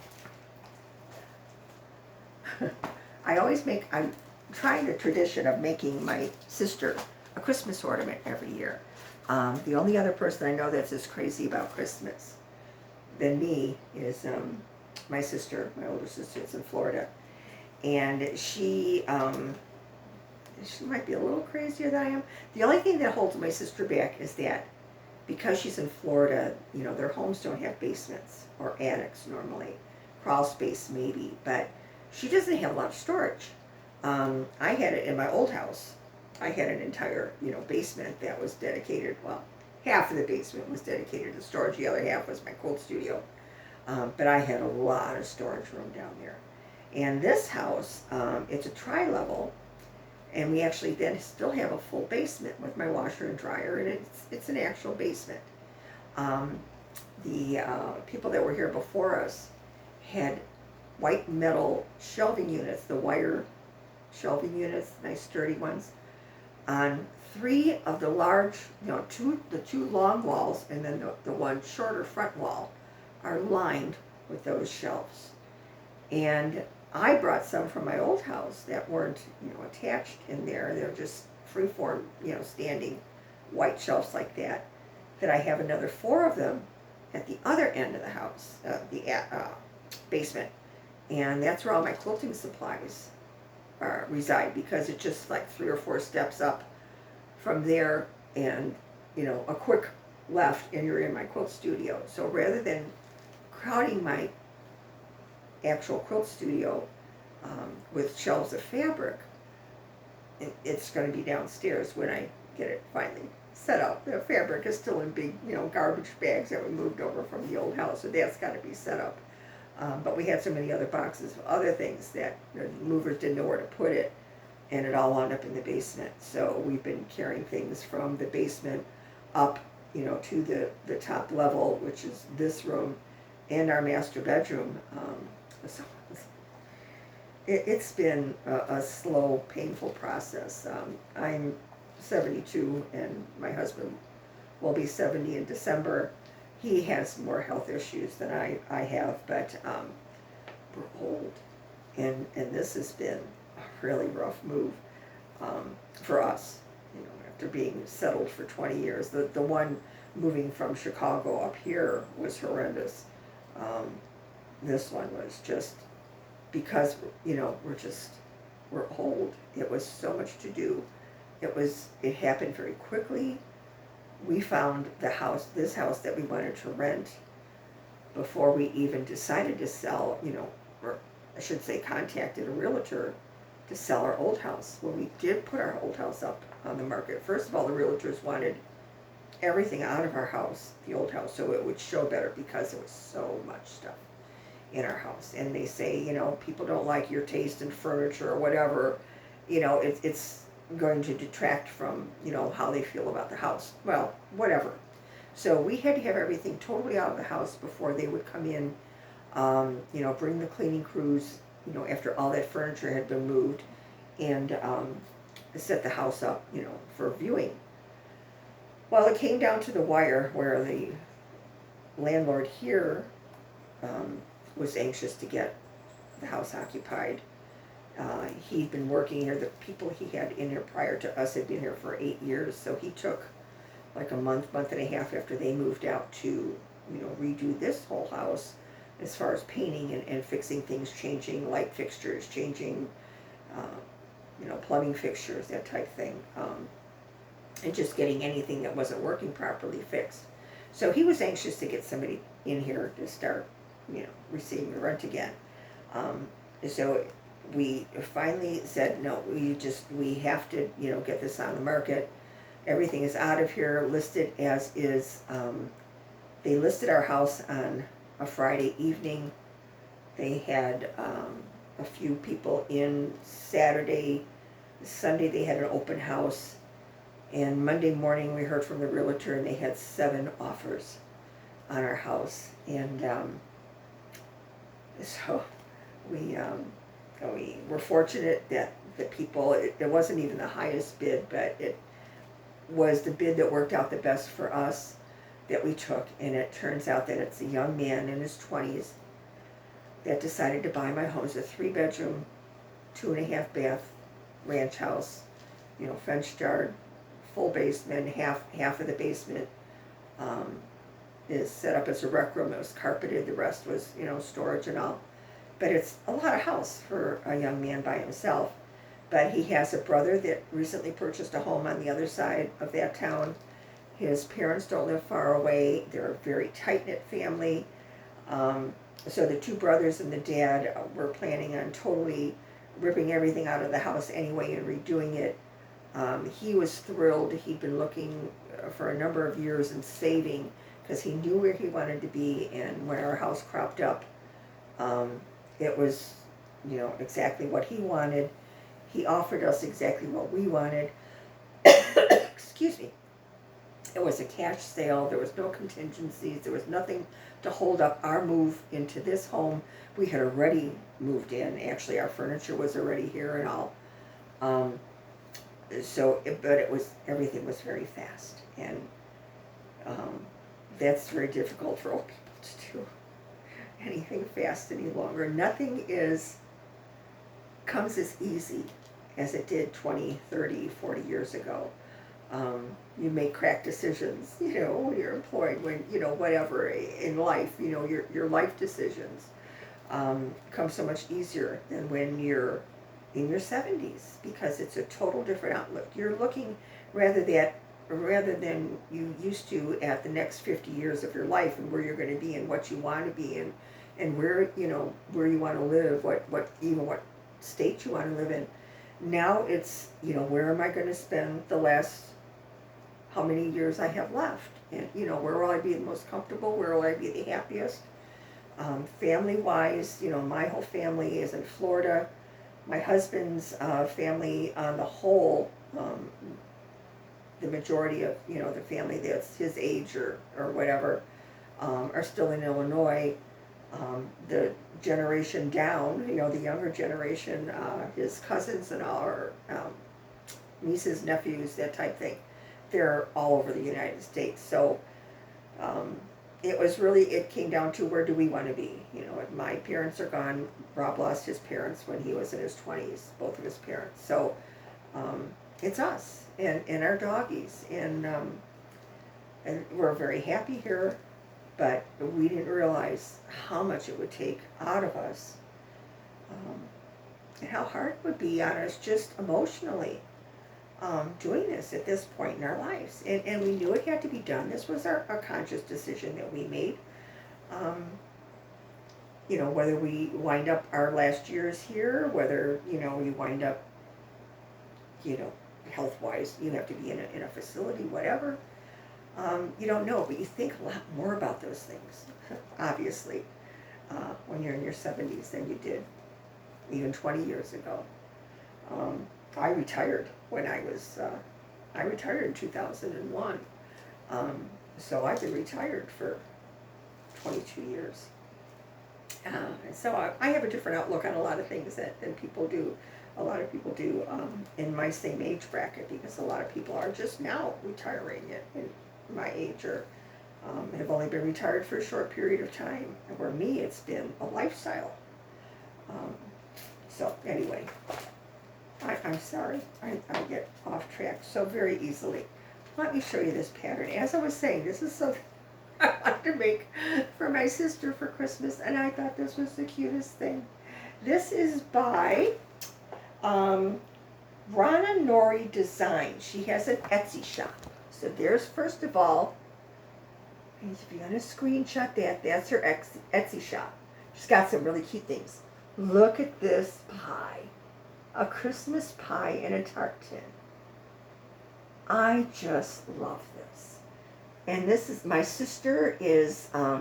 trying the tradition of making my sister a Christmas ornament every year. The only other person I know that's as crazy about Christmas than me is my sister, my older sister. It's in Florida, and she might be a little crazier than I am. The only thing that holds my sister back is that because she's in Florida, their homes don't have basements or attics normally, crawl space maybe, but she doesn't have a lot of storage. I had it in my old house. I had an entire, basement that was dedicated, well, half of the basement was dedicated to storage, the other half was my cold studio. But I had a lot of storage room down there. And this house, it's a tri-level, and we actually then still have a full basement with my washer and dryer, and it's an actual basement. The people that were here before us had white metal shelving units, the wire shelving units, nice sturdy ones, on three of the large, the two long walls, and then the one shorter front wall are lined with those shelves. And I brought some from my old house that weren't, attached in there. They're just freeform, standing white shelves like that. That I have another 4 of them at the other end of the house, the basement, and that's where all my quilting supplies reside, because it's just like 3 or 4 steps up from there, and a quick left, and you're in my quilt studio. So rather than crowding my actual quilt studio with shelves of fabric, it's going to be downstairs when I get it finally set up. The fabric is still in big, garbage bags that we moved over from the old house, so that's got to be set up. But we had so many other boxes of other things that the movers didn't know where to put it, and it all wound up in the basement. So we've been carrying things from the basement up, to the top level, which is this room and our master bedroom. So it's been a slow, painful process. I'm 72, and my husband will be 70 in December. He has more health issues than I have, but we're old, and this has been a really rough move for us, after being settled for 20 years. The one moving from Chicago up here was horrendous. This one was just, because, we're old. It was so much to do. It happened very quickly. We found this house that we wanted to rent before we even decided to sell, or I should say contacted a realtor to sell our old house. When we did put our old house up on the market, first of all, the realtors wanted everything out of our house, the old house, so it would show better, because there was so much stuff in our house. And they say, people don't like your taste in furniture or whatever, it's going to detract from, how they feel about the house. Well, whatever. So we had to have everything totally out of the house before they would come in, bring the cleaning crews, after all that furniture had been moved, and set the house up, for viewing. Well, it came down to the wire where the landlord here was anxious to get the house occupied. He'd been working here. The people he had in here prior to us had been here for 8 years, so he took like a month and a half after they moved out to, redo this whole house, as far as painting and fixing things, changing light fixtures, changing, plumbing fixtures, that type thing, and just getting anything that wasn't working properly fixed. So he was anxious to get somebody in here to start, receiving the rent again. So we finally said, no, we have to, get this on the market. Everything is out of here, listed as is. They listed our house on a Friday evening. They had a few people in Saturday. Sunday they had an open house. And Monday morning we heard from the realtor, and they had 7 offers on our house. And So we were fortunate that the people, it wasn't even the highest bid, but it was the bid that worked out the best for us that we took. And it turns out that it's a young man in his 20s that decided to buy my home. It's a 3-bedroom, 2.5-bath ranch house, fenced yard, full basement. Half of the basement is set up as a rec room. It was carpeted. The rest was, storage and all. But it's a lot of house for a young man by himself. But he has a brother that recently purchased a home on the other side of that town. His parents don't live far away. They're a very tight-knit family. So the 2 brothers and the dad were planning on totally ripping everything out of the house anyway and redoing it. He was thrilled. He'd been looking for a number of years and saving because he knew where he wanted to be. And when our house cropped up, it was, exactly what he wanted. He offered us exactly what we wanted. Excuse me. It was a cash sale. There was no contingencies. There was nothing to hold up our move into this home. We had already moved in. Actually, our furniture was already here and all. Everything was very fast. And that's very difficult for old people to do anything fast any longer. Nothing comes as easy as it did 20, 30, 40 years ago. You make crack decisions, when you're employed, when, whatever in life, your life decisions come so much easier than when you're in your 70s, because it's a total different outlook. You're looking rather than you used to at the next 50 years of your life and where you're going to be and what you want to be in and where you want to live, what state you want to live in. Now it's, where am I going to spend the last, how many years I have left? And, where will I be the most comfortable? Where will I be the happiest? Family-wise, my whole family is in Florida. My husband's family on the whole, the majority of, the family that's his age or whatever, are still in Illinois. The generation down, the younger generation, his cousins and all, or nieces, nephews, that type thing, they're all over the United States. So it came down to where do we want to be? My parents are gone. Rob lost his parents when he was in his 20s, both of his parents. So it's us and our doggies. And we're very happy here. But we didn't realize how much it would take out of us, and how hard it would be on us just emotionally doing this at this point in our lives. And we knew it had to be done. This was our conscious decision that we made. Whether we wind up our last years here, whether, we wind up, health-wise, you have to be in a facility, whatever. You don't know, but you think a lot more about those things, obviously, when you're in your 70s than you did even 20 years ago. I retired when I retired in 2001. So I've been retired for 22 years. So I have a different outlook on a lot of things than people do. A lot of people do in my same age bracket, because a lot of people are just now retiring in my age, or have only been retired for a short period of time. And for me, it's been a lifestyle. So anyway, I'm sorry, I get off track so very easily. Let me show you this pattern. As I was saying, this is something I wanted to make for my sister for Christmas, and I thought this was the cutest thing. This is by Rana Nori Design. She has an Etsy shop. So there's, first of all, if you're going to screenshot that's her Etsy shop. She's got some really cute things. Look at this pie. A Christmas pie in a tart tin. I just love this. And this is, my sister is a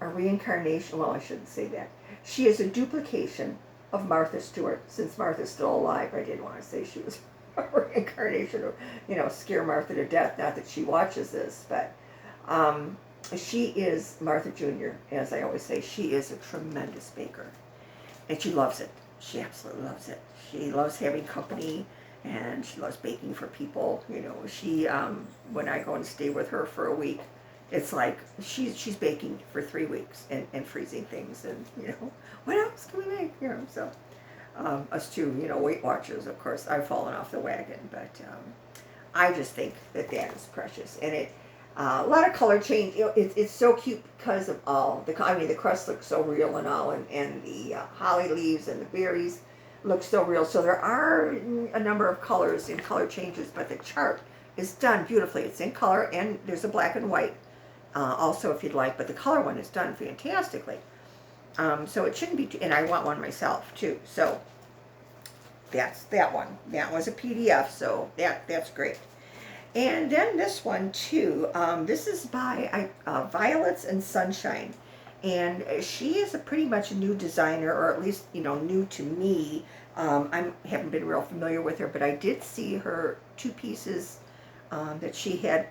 reincarnation, well, I shouldn't say that. She is a duplication of Martha Stewart. Since Martha's still alive, I didn't want to say she was a reincarnation of, scare Martha to death. Not that she watches this, but she is Martha Jr., as I always say. She is a tremendous baker, and she loves it. She absolutely loves it. She loves having company, and she loves baking for people. You know, she when I go and stay with her for a week, it's like she's baking for 3 weeks and freezing things, and you know, what else can we make? You know, so us too. You know, Weight Watchers, of course. I've fallen off the wagon, but I just think that is precious, and it. A lot of color change. You know, it's so cute because of all the. I mean, the crust looks so real and all, and the holly leaves and the berries look so real. So there are a number of colors and color changes, but the chart is done beautifully. It's in color, and there's a black and white also if you'd like. But the color one is done fantastically. So it shouldn't be. And I want one myself too. So that's that one. That was a PDF. So that's great. And then this one too, this is by Violets and Sunshine, and she is a pretty much a new designer, or at least, you know, new to me. I haven't been real familiar with her, but I did see her 2 pieces that she had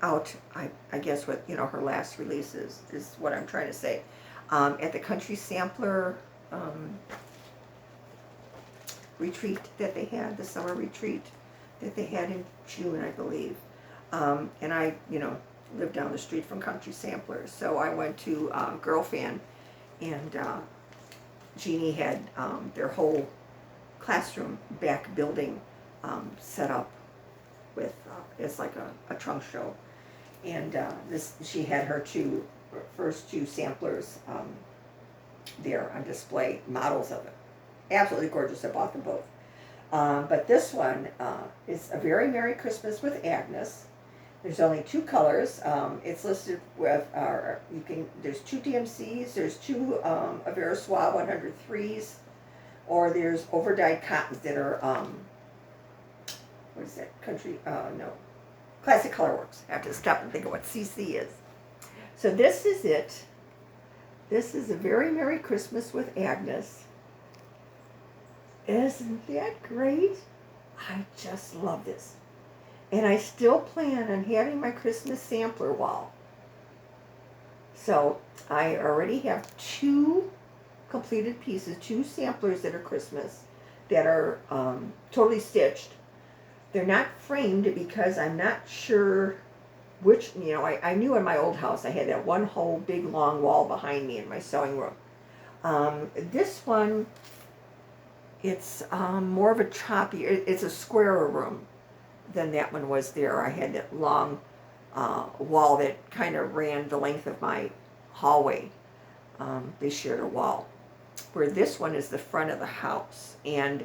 out, I guess with, you know, her last releases is what I'm trying to say, at the Country Sampler retreat that they had, the summer retreat that they had in June, I believe. And I, you know, live down the street from Country Samplers, so I went to Girl Fan, and Jeannie had their whole classroom back building set up with, it's like a trunk show. And she had her first two samplers there on display, models of it. Absolutely gorgeous, I bought them both. But this one is A Very Merry Christmas with Agnes. There's only 2 colors. It's listed with, there's 2 DMCs, there's 2 Avera Suave 103s, or there's overdyed cottons that are, what is that, Classic Colorworks. I have to stop and think of what CC is. So this is it. This is A Very Merry Christmas with Agnes. Isn't that great? I just love this. And I still plan on having my Christmas sampler wall. So I already have 2 completed pieces, 2 samplers that are Christmas, that are totally stitched. They're not framed because I'm not sure which, you know, I knew in my old house I had that one whole big long wall behind me in my sewing room. This one, it's more of a choppy, it's a squarer room than that one was there. I had that long wall that kind of ran the length of my hallway. They shared a wall. Where this one is the front of the house. And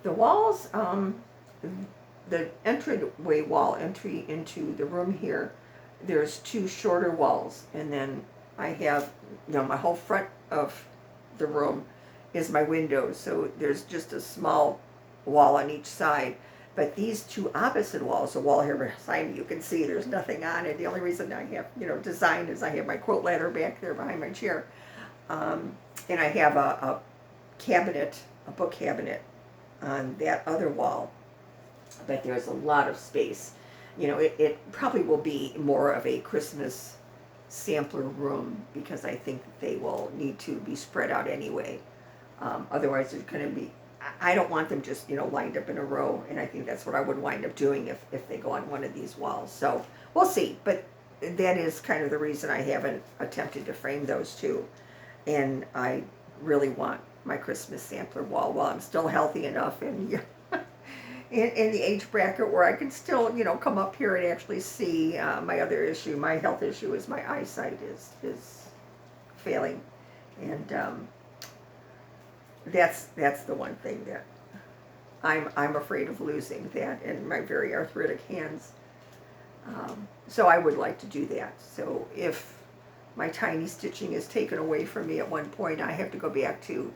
the walls, the entryway wall, entry into the room here, there's 2 shorter walls. And then I have, you know, my whole front of the room is my windows, so there's just a small wall on each side. But these 2 opposite walls, the wall here beside me, you can see there's nothing on it. The only reason I have, you know, design is I have my quilt ladder back there behind my chair. And I have a cabinet, a book cabinet on that other wall. But there's a lot of space. You know, it probably will be more of a Christmas sampler room, because I think they will need to be spread out anyway. Otherwise, there's going to be, I don't want them just, you know, lined up in a row, and I think that's what I would wind up doing if they go on one of these walls. So we'll see, but that is kind of the reason I haven't attempted to frame those 2. And I really want my Christmas sampler wall while I'm still healthy enough and in the age bracket where I can still, you know, come up here and actually see. My other issue, my health issue, is my eyesight is failing, and that's the one thing that I'm afraid of losing, that and my very arthritic hands. So I would like to do that. So if my tiny stitching is taken away from me at one point, I have to go back to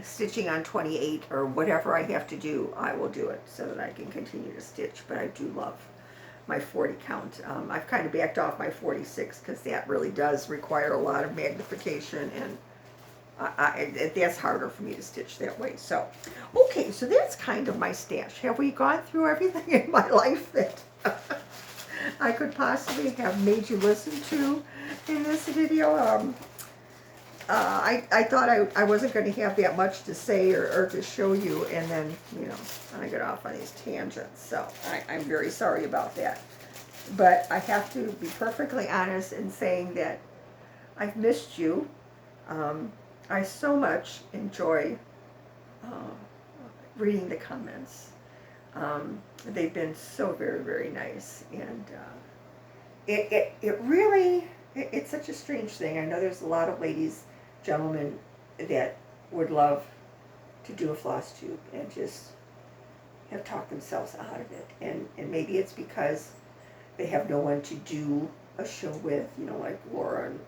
stitching on 28 or whatever I have to do, I will do it so that I can continue to stitch. But I do love my 40 count. I've kind of backed off my 46 because that really does require a lot of magnification, and that's harder for me to stitch that way. So, okay, so that's kind of my stash. Have we gone through everything in my life that I could possibly have made you listen to in this video. I thought I wasn't going to have that much to say or to show you, and then, I get off on these tangents, so I'm very sorry about that. But I have to be perfectly honest in saying that I've missed you. I so much enjoy reading the comments. They've been so very, very nice, and it really, it's such a strange thing. I know there's a lot of ladies, gentlemen, that would love to do a floss tube and just have talked themselves out of it, and maybe it's because they have no one to do a show with, like Laura and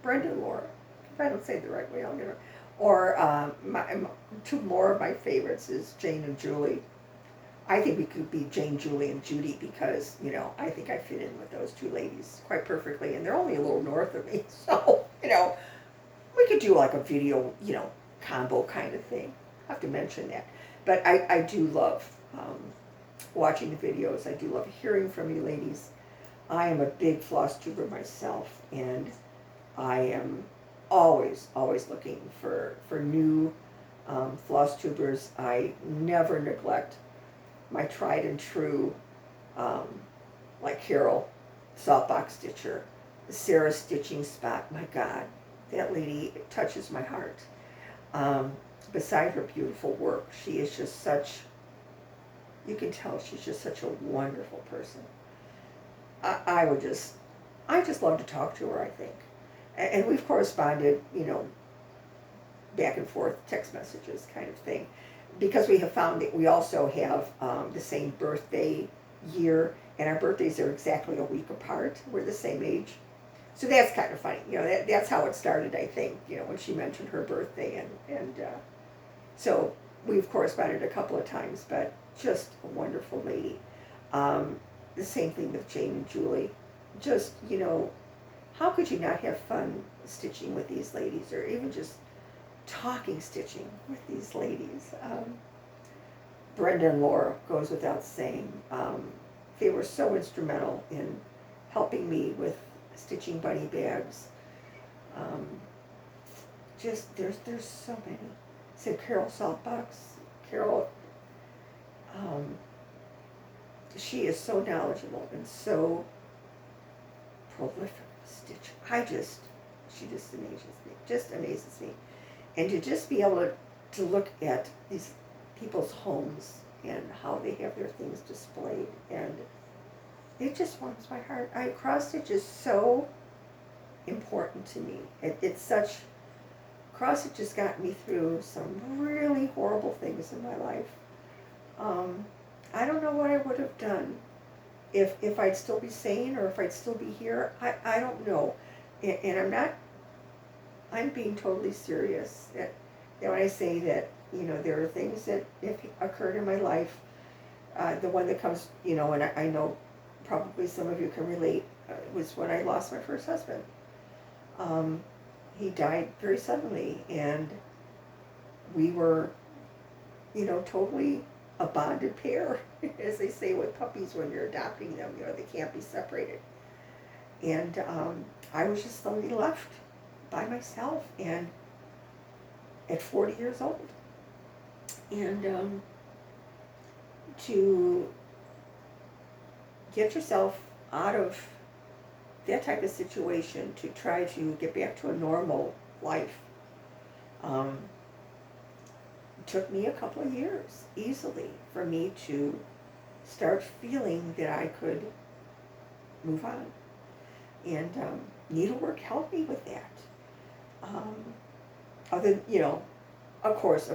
Brenda and Laura. If I don't say it the right way, I'll get it. Or two more of my favorites is Jane and Julie. I think we could be Jane, Julie, and Judy because, I think I fit in with those two ladies quite perfectly. And they're only a little north of me. So, we could do like a video, combo kind of thing. I have to mention that. But I do love watching the videos. I do love hearing from you ladies. I am a big floss tuber myself. And I am always looking for new floss tubers. I never neglect my tried and true, like Carol, Saltbox Stitcher, Sarah Stitching Spot. My God, that lady touches my heart. Beside her beautiful work, she is just such, you can tell she's just such a wonderful person. I just love to talk to her, I think. And we've corresponded, back and forth, text messages kind of thing. Because we have found that we also have the same birthday year, and our birthdays are exactly a week apart. We're the same age. So that's kind of funny. That's how it started, I think, when she mentioned her birthday. And so we've corresponded a couple of times, but just a wonderful lady. The same thing with Jane and Julie. Just, how could you not have fun stitching with these ladies, or even just talking stitching with these ladies? Brenda and Laura goes without saying. They were so instrumental in helping me with stitching bunny bags. There's so many. So Carol Saltbox. Carol, she is so knowledgeable and so prolific stitcher. She just amazes me. And to just be able to look at these people's homes and how they have their things displayed, and it just warms my heart. Cross stitch is so important to me. Cross stitch has gotten me through some really horrible things in my life. I don't know what I would have done if I'd still be sane, or if I'd still be here. I don't know. And I'm being totally serious. That when I say that, there are things that have occurred in my life. The one that comes, and I know probably some of you can relate, was when I lost my first husband. He died very suddenly, and we were, totally a bonded pair, as they say with puppies when you're adopting them. They can't be separated. And I was just suddenly left by myself, and at 40 years old. And to get yourself out of that type of situation, to try to get back to a normal life, took me a couple of years, easily, for me to start feeling that I could move on. And needlework helped me with that. Other, of course,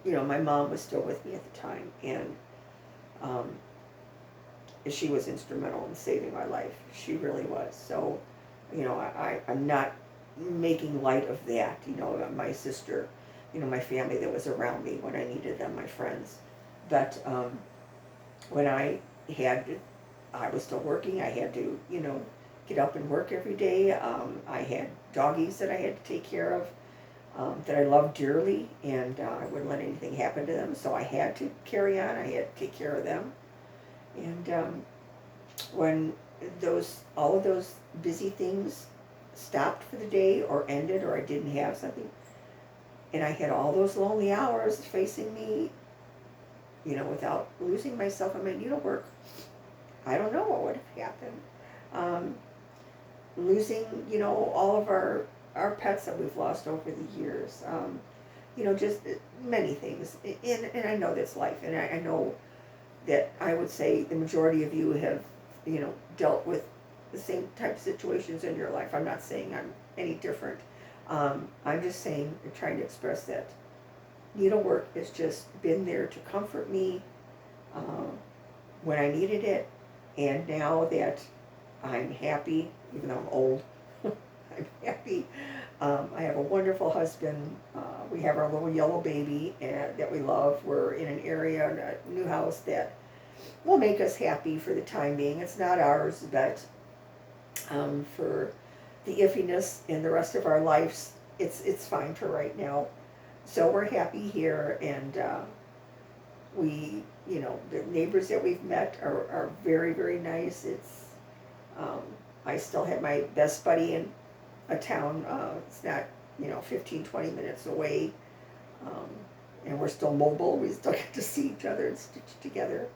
my mom was still with me at the time, and she was instrumental in saving my life. She really was. So, I'm not making light of that. My sister, my family that was around me when I needed them, my friends. But when I was still working. I had to, get up and work every day. I had doggies that I had to take care of, that I loved dearly, and I wouldn't let anything happen to them, so I had to carry on. I had to take care of them. And when all of those busy things stopped for the day or ended, or I didn't have something, and I had all those lonely hours facing me, without losing myself in my needlework, I don't know what would have happened. Um, Losing, all of our pets that we've lost over the years, just many things. And I know that's life, and I know that I would say the majority of you have, dealt with the same type of situations in your life. I'm not saying I'm any different. I'm just saying, trying to express that needlework has just been there to comfort me when I needed it, and now that I'm happy, even though I'm old, I'm happy. I have a wonderful husband. We have our little yellow baby that we love. We're in an area, a new house that will make us happy for the time being. It's not ours, but for the iffiness in the rest of our lives, it's fine for right now. So we're happy here, and the neighbors that we've met are very, very nice. Um, I still have my best buddy in a town. It's not, 15, 20 minutes away. Um, and we're still mobile. We still get to see each other and stitch together.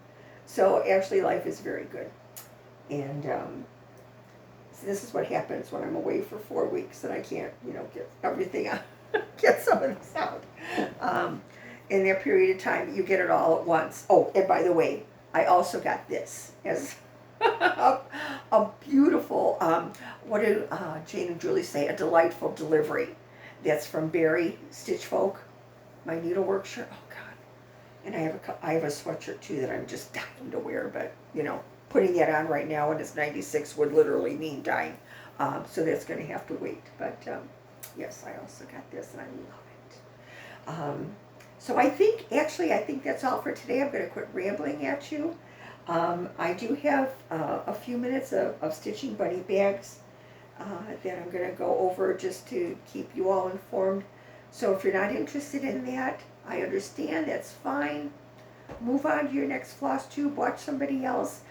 So actually life is very good. And so this is what happens when I'm away for 4 weeks and I can't, get everything out, get some of this out. In that period of time, you get it all at once. Oh, and by the way, I also got this as a beautiful, what do Jane and Julie say, a delightful delivery. That's from Barry Stitch Folk, my needlework shirt. Oh God! And I have a sweatshirt too that I'm just dying to wear, but putting that on right now when it's 96 would literally mean dying. So that's going to have to wait. But yes, I also got this and I love it. So I think that's all for today. I'm going to quit rambling at you. I do have a few minutes of stitching bunny bags that I'm going to go over just to keep you all informed. So if you're not interested in that, I understand, that's fine. Move on to your next Flosstube, watch somebody else.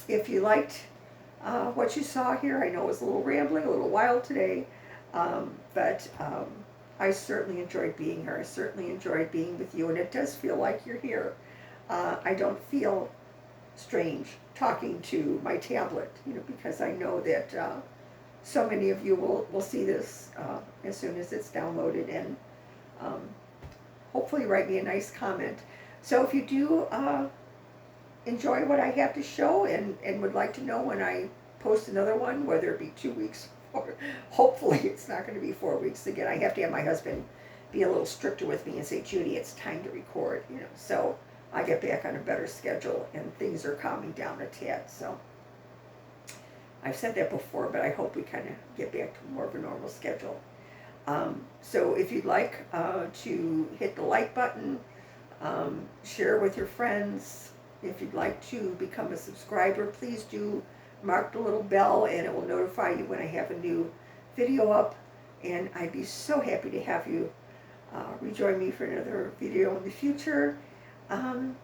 If you liked what you saw here, I know it was a little rambling, a little wild today, but I certainly enjoyed being here. I certainly enjoyed being with you, and it does feel like you're here. I don't feel strange talking to my tablet, because I know that so many of you will see this as soon as it's downloaded, and hopefully write me a nice comment. So if you do enjoy what I have to show and would like to know when I post another one, whether it be 2 weeks or hopefully it's not going to be 4 weeks again. I have to have my husband be a little stricter with me and say, Judy, it's time to record, so I get back on a better schedule and things are calming down a tad. So I've said that before, but I hope we kind of get back to more of a normal schedule. So if you'd like to hit the like button, share with your friends. If you'd like to become a subscriber, please do mark the little bell and it will notify you when I have a new video up. And I'd be so happy to have you rejoin me for another video in the future. And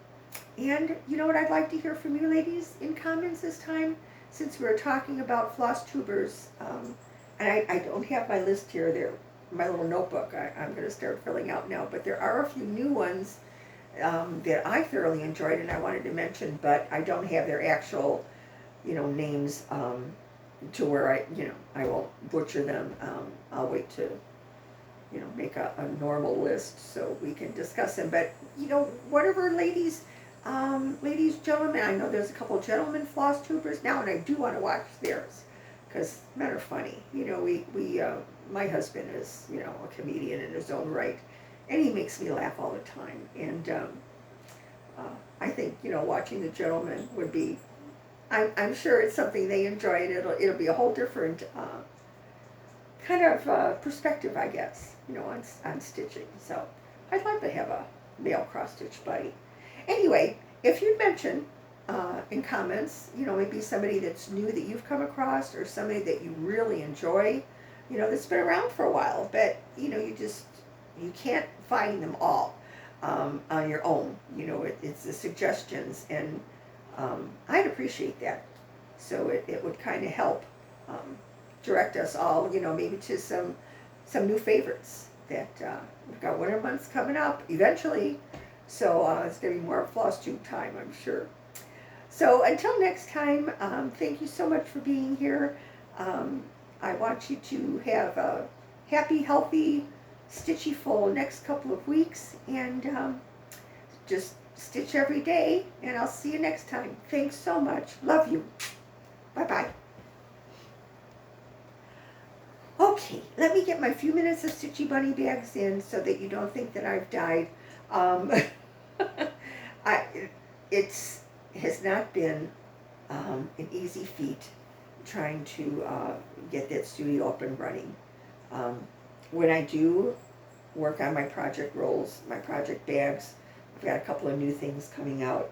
you know what I'd like to hear from you ladies in comments this time, since we're talking about Flosstubers. And I don't have my list here, there, my little notebook. I'm going to start filling out now, but there are a few new ones that I thoroughly enjoyed and I wanted to mention, but I don't have their actual, names to where I won't butcher them. I'll wait to, make a normal list so we can discuss them. But, whatever, ladies, gentlemen, I know there's a couple gentlemen Flosstubers now, and I do want to watch theirs because men are funny. My husband is, a comedian in his own right, and he makes me laugh all the time. And I think, watching the gentlemen would be, I'm sure it's something they enjoy, and it'll be a whole different kind of perspective, I guess, on stitching. So I'd love to have a male cross-stitch buddy. Anyway, if you'd mention in comments, maybe somebody that's new that you've come across, or somebody that you really enjoy, that's been around for a while, but, you can't find them all on your own. It's the suggestions, and I'd appreciate that. So it would kind of help direct us all, maybe to some new favorites that we've got winter months coming up eventually. So it's going to be more Flosstube time, I'm sure. So until next time, thank you so much for being here. I want you to have a happy, healthy, stitchy full next couple of weeks, and just stitch every day, and I'll see you next time. Thanks so much. Love you. Bye-bye. Okay, let me get my few minutes of Stitchy Bunny bags in so that you don't think that I've died. Um, it's has not been an easy feat trying to get that studio up and running. When I do work on my project rolls, my project bags, I've got a couple of new things coming out.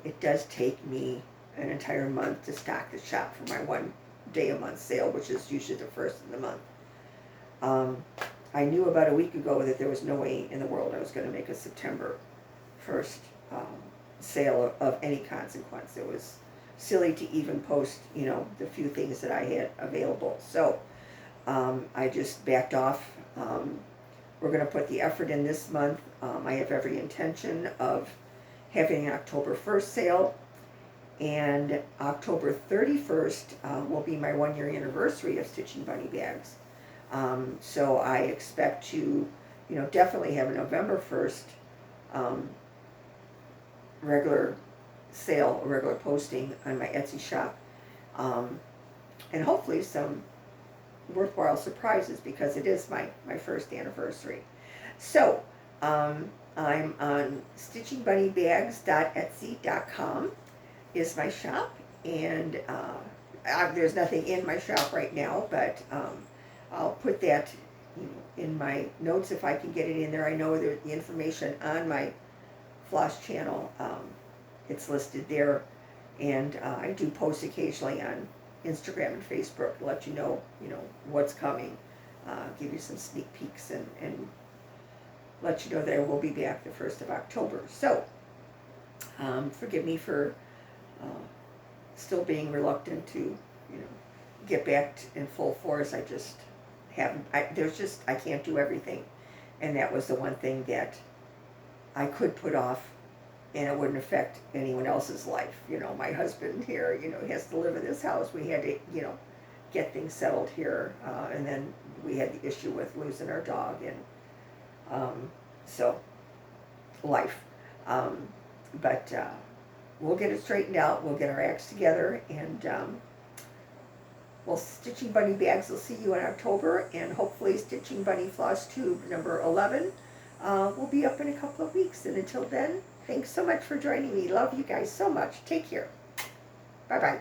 It does take me an entire month to stock the shop for my 1 day a month sale, which is usually the first of the month. I knew about a week ago that there was no way in the world I was going to make a September 1st sale of any consequence. It was silly to even post, the few things that I had available. So I just backed off. We're going to put the effort in this month. I have every intention of having an October 1st sale, and October 31st will be my 1-year anniversary of Stitching Bunny Bags. So I expect to, definitely have a November 1st regular sale, a regular posting on my Etsy shop, and hopefully some worthwhile surprises, because it is my 1st anniversary. So I'm on stitchingbunnybags.etsy.com is my shop, and there's nothing in my shop right now, but I'll put that in my notes if I can get it in there. I know that the information on my Floss channel, it's listed there, and I do post occasionally on Instagram and Facebook to let you know, what's coming, give you some sneak peeks, and let you know that I will be back the 1st of October. So forgive me for still being reluctant to, get back in full force. I just haven't. I can't do everything, and that was the one thing that I could put off, and it wouldn't affect anyone else's life. My husband here, has to live in this house. We had to, get things settled here, and then we had the issue with losing our dog, and so life. But we'll get it straightened out. We'll get our acts together, and Stitching Bunny Bags will see you in October, and hopefully Stitching Bunny Flosstube number 11 will be up in a couple of weeks. And until then, thanks so much for joining me. Love you guys so much. Take care. Bye-bye.